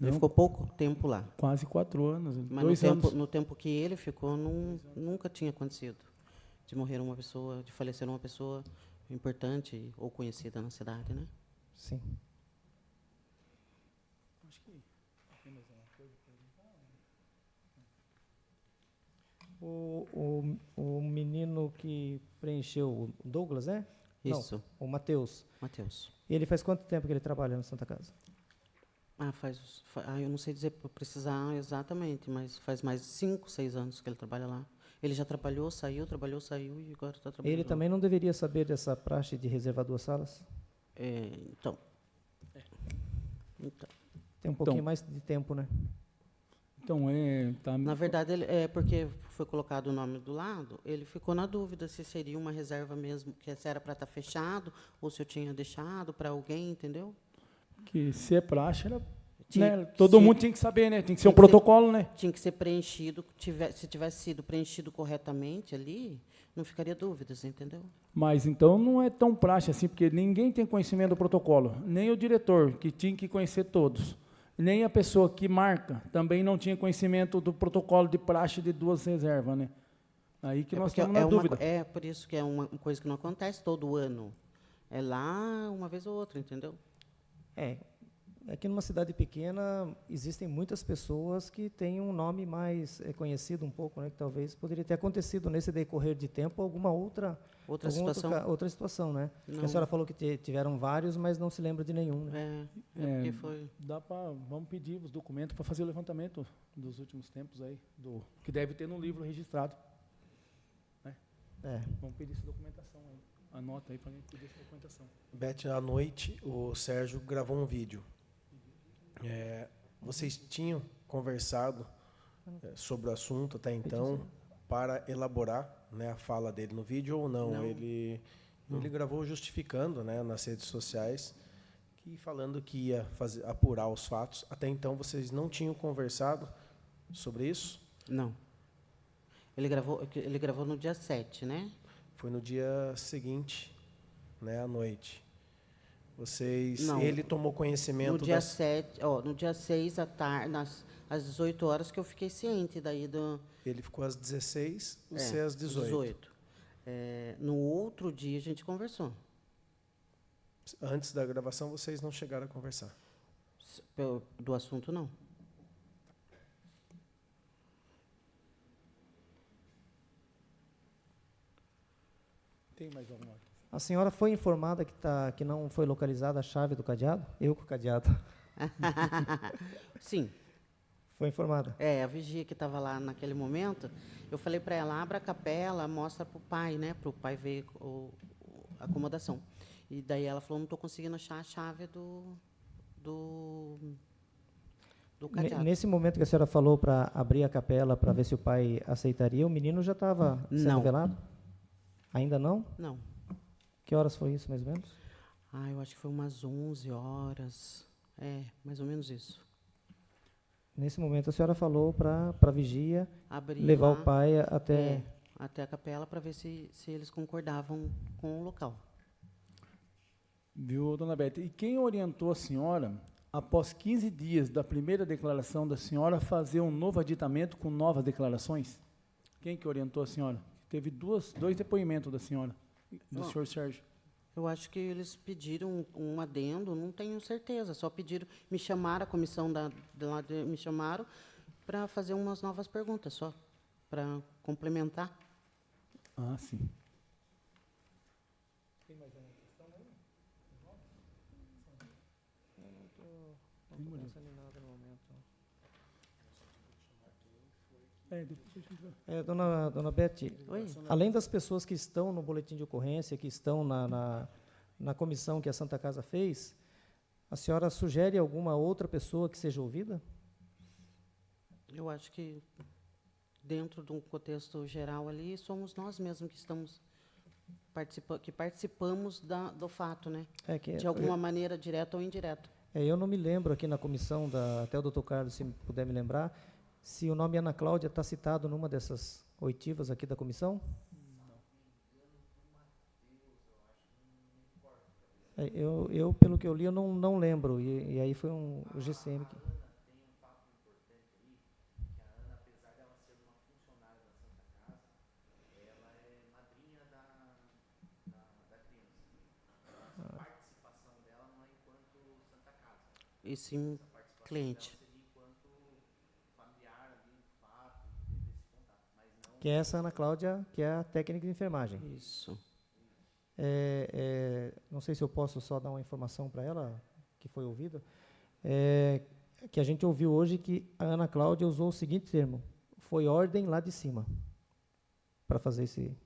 J: Ele ficou pouco tempo lá.
A: Quase 4 anos.
J: Mas
A: 2 anos.
J: No tempo que ele ficou, nunca tinha acontecido de morrer uma pessoa, de falecer uma pessoa importante ou conhecida na cidade, né?
D: Sim.
A: Acho que tem mais alguma coisa para perguntar?
D: O menino que preencheu, o Douglas, né?
J: Isso.
D: Não, o Matheus.
J: Matheus.
D: Ele faz quanto tempo que ele trabalha na Santa Casa?
J: Eu não sei dizer para precisar exatamente, mas faz mais de 5, 6 anos que ele trabalha lá. Ele já trabalhou, saiu e agora está trabalhando.
D: Ele também não deveria saber dessa praxe de reservar 2 salas?
J: Então.
D: Tem um pouquinho mais de tempo, né?
A: Então,
J: Na verdade, porque foi colocado o nome do lado, ele ficou na dúvida se seria uma reserva mesmo, que se era para estar fechado, ou se eu tinha deixado para alguém, entendeu?
A: Que se é praxe, todo mundo tinha que saber, né? Tem que ser um protocolo, né?
J: Tinha que ser preenchido, se tivesse sido preenchido corretamente ali, não ficaria dúvidas, entendeu?
A: Mas então não é tão praxe assim, porque ninguém tem conhecimento do protocolo, nem o diretor, que tinha que conhecer todos, nem a pessoa que marca também não tinha conhecimento do protocolo de praxe de 2 reservas, né? Aí que nós estamos na dúvida.
J: É por isso que é uma coisa que não acontece todo ano. É lá uma vez ou outra, entendeu?
D: Aqui numa cidade pequena existem muitas pessoas que têm um nome mais conhecido um pouco, né? Que talvez poderia ter acontecido nesse decorrer de tempo alguma outra situação, né? A senhora falou que tiveram vários, mas não se lembra de nenhum. Né?
J: Porque foi.
A: Vamos pedir os documentos para fazer o levantamento dos últimos tempos aí, que deve ter no livro registrado. Né? Vamos pedir essa documentação aí. Anota aí para a gente pedir essa documentação.
E: Beth, à noite, o Sérgio gravou um vídeo. Vocês tinham conversado sobre o assunto até então para elaborar, né, a fala dele no vídeo ou não? Ele gravou justificando, né, nas redes sociais, falando que ia apurar os fatos. Até então vocês não tinham conversado sobre isso?
J: Não. Ele gravou no dia 7, né?
E: Foi no dia seguinte, né, à noite. Ele tomou conhecimento...
J: No dia 7, no dia 6, às 18 horas que eu fiquei ciente daí do...
E: Ele ficou às 16, você às 18.
J: No outro dia a gente conversou.
E: Antes da gravação, vocês não chegaram a conversar?
J: Do assunto, não.
A: Tem mais alguma?
D: A senhora foi informada que não foi localizada a chave do cadeado? Eu com o cadeado.
J: Sim.
D: Foi informada.
J: A vigia que estava lá naquele momento, eu falei para ela, abra a capela, mostra para o pai, né? Para o pai ver a acomodação. E daí ela falou, não estou conseguindo achar a chave do cadeado.
D: Nesse momento que a senhora falou para abrir a capela para ver se o pai aceitaria, o menino já estava sendo velado? Ainda não?
J: Não.
D: Que horas foi isso, mais ou menos?
J: Eu acho que foi umas 11 horas. Mais ou menos isso.
D: Nesse momento a senhora falou para a vigia levar o pai até
J: a capela para ver se eles concordavam com o local.
A: Viu, dona Bete? E quem orientou a senhora, após 15 dias da primeira declaração da senhora, fazer um novo aditamento com novas declarações? Quem que orientou a senhora? Teve dois depoimentos da senhora, do senhor Sérgio.
J: Eu acho que eles pediram um adendo, não tenho certeza, só pediram, me chamaram, a comissão me chamaram para fazer umas novas perguntas, só, para complementar.
A: Ah, sim.
D: Tem mais alguma questão aí? Eu não estou pensando em nada no momento. Dona Bete, além das pessoas que estão no boletim de ocorrência, que estão na comissão que a Santa Casa fez, a senhora sugere alguma outra pessoa que seja ouvida?
J: Eu acho que, dentro de um contexto geral ali, somos nós mesmos que estamos participamos do fato, né? De alguma maneira, direta ou indireta.
D: Eu não me lembro aqui na comissão, até o doutor Carlos, se puder me lembrar, se o nome Ana Cláudia está citado numa dessas oitivas aqui da comissão? Eu, pelo que eu li, eu não lembro. E aí foi o GCM que...
J: E sim, cliente.
D: Que é essa Ana Cláudia, que é a técnica de enfermagem.
J: Isso.
D: Não sei se eu posso só dar uma informação para ela, que foi ouvida, que a gente ouviu hoje que a Ana Cláudia usou o seguinte termo, foi ordem lá de cima, para fazer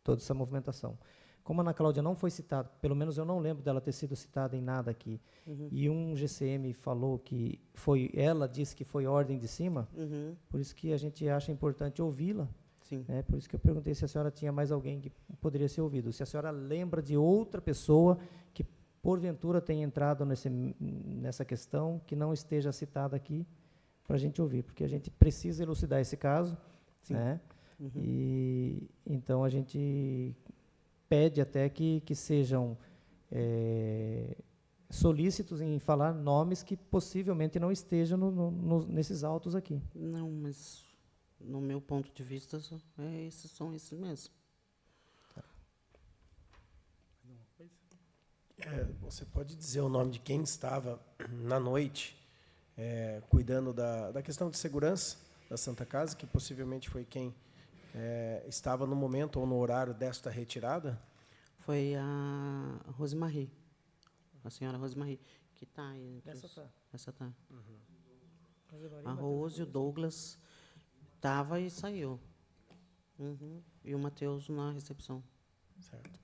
D: toda essa movimentação. Como a Ana Cláudia não foi citada, pelo menos eu não lembro dela ter sido citada em nada aqui, e um GCM falou que ela disse que foi ordem de cima, por isso que a gente acha importante ouvi-la.
J: Sim.
D: Por isso que eu perguntei se a senhora tinha mais alguém que poderia ser ouvido. Se a senhora lembra de outra pessoa que, porventura, tenha entrado nessa questão, que não esteja citada aqui, para a gente ouvir, porque a gente precisa elucidar esse caso.
J: Sim.
D: Né? E então a gente pede até que sejam solícitos em falar nomes que possivelmente não estejam nesses autos aqui.
J: Não, mas no meu ponto de vista são esses mesmos.
E: Você pode dizer o nome de quem estava na noite cuidando da questão de segurança da Santa Casa, que possivelmente foi quem estava no momento ou no horário desta retirada?
J: Foi a Rosemarie, a senhora Rosemarie, que está aí. Essa está. A Rose e o Douglas estava e saiu. E o Matheus na recepção.
E: Certo.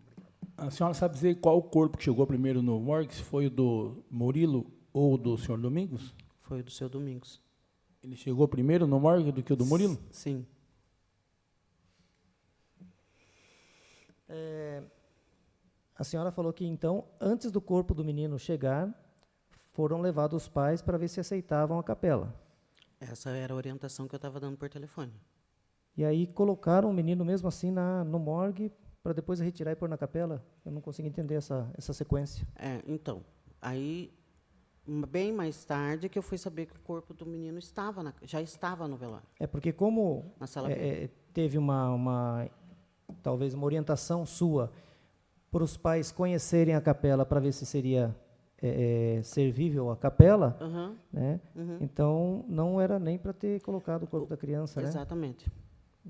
A: A senhora sabe dizer qual o corpo que chegou primeiro no morgue? Se foi o do Murilo ou do senhor Domingos?
J: Foi o do seu Domingos.
A: Ele chegou primeiro no morgue do que o do Murilo?
J: Sim.
D: A senhora falou que, então, antes do corpo do menino chegar, foram levados os pais para ver se aceitavam a capela.
J: Essa era a orientação que eu estava dando por telefone.
D: E aí colocaram o menino mesmo assim no morgue para depois retirar e pôr na capela? Eu não consigo entender essa sequência.
J: Então, aí Bem mais tarde que eu fui saber que o corpo do menino já estava no velório.
D: É porque como
J: Na sala
D: teve talvez uma orientação sua para os pais conhecerem a capela para ver se seria servível a capela,
J: Aham,
D: né?
J: uhum.
D: Então não era nem para ter colocado o corpo da criança, né?
J: Exatamente.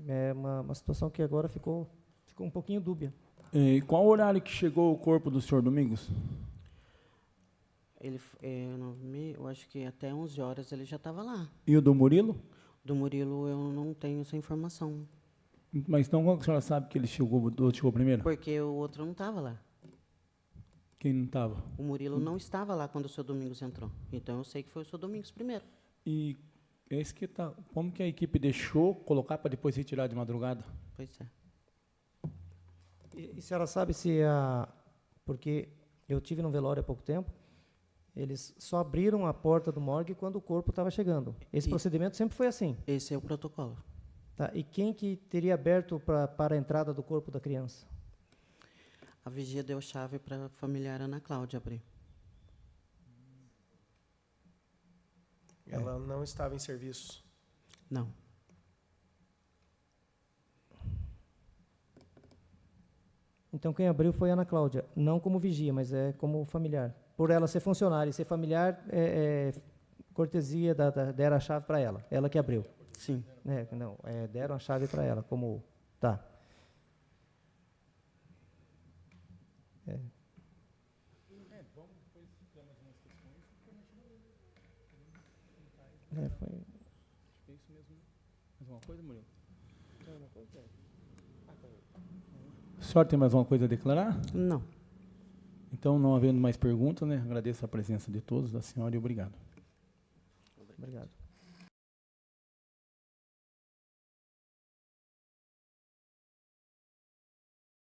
D: É uma situação que agora ficou um pouquinho dúbia.
A: E qual o horário que chegou o corpo do senhor Domingos?
J: Ele, eu acho que até 11 horas ele já estava lá.
A: E o do Murilo?
J: Do Murilo eu não tenho essa informação,
A: Mas então como a senhora sabe que ele chegou, o outro chegou primeiro?
J: porque o outro não estava lá.
A: Quem não estava?
J: O Murilo não estava lá quando o seu Domingos entrou. Então eu sei que foi o seu Domingos primeiro.
A: E é isso que tá. Como que a equipe deixou colocar para depois retirar de madrugada?
J: Pois é.
D: E a senhora sabe se porque eu tive no velório há pouco tempo, eles só abriram a porta do morgue quando o corpo estava chegando. Esse procedimento sempre foi assim.
J: Esse é o protocolo.
D: Tá? E quem que teria aberto para a entrada do corpo da criança?
J: A vigia deu chave para a familiar Ana Cláudia abrir.
E: Ela não estava em serviço.
J: Não.
D: Então quem abriu foi a Ana Cláudia, não como vigia, mas como familiar. Por ela ser funcionária e ser familiar, cortesia, deram a chave para ela que abriu.
J: Sim.
D: Deram a chave para ela, como... Tá. Foi...
A: É isso mesmo. Mais uma coisa, Murilo? A senhora tem mais uma coisa a declarar?
J: Não.
A: Então, não havendo mais perguntas, né? Agradeço a presença de todos, da senhora, e obrigado.
D: Obrigado.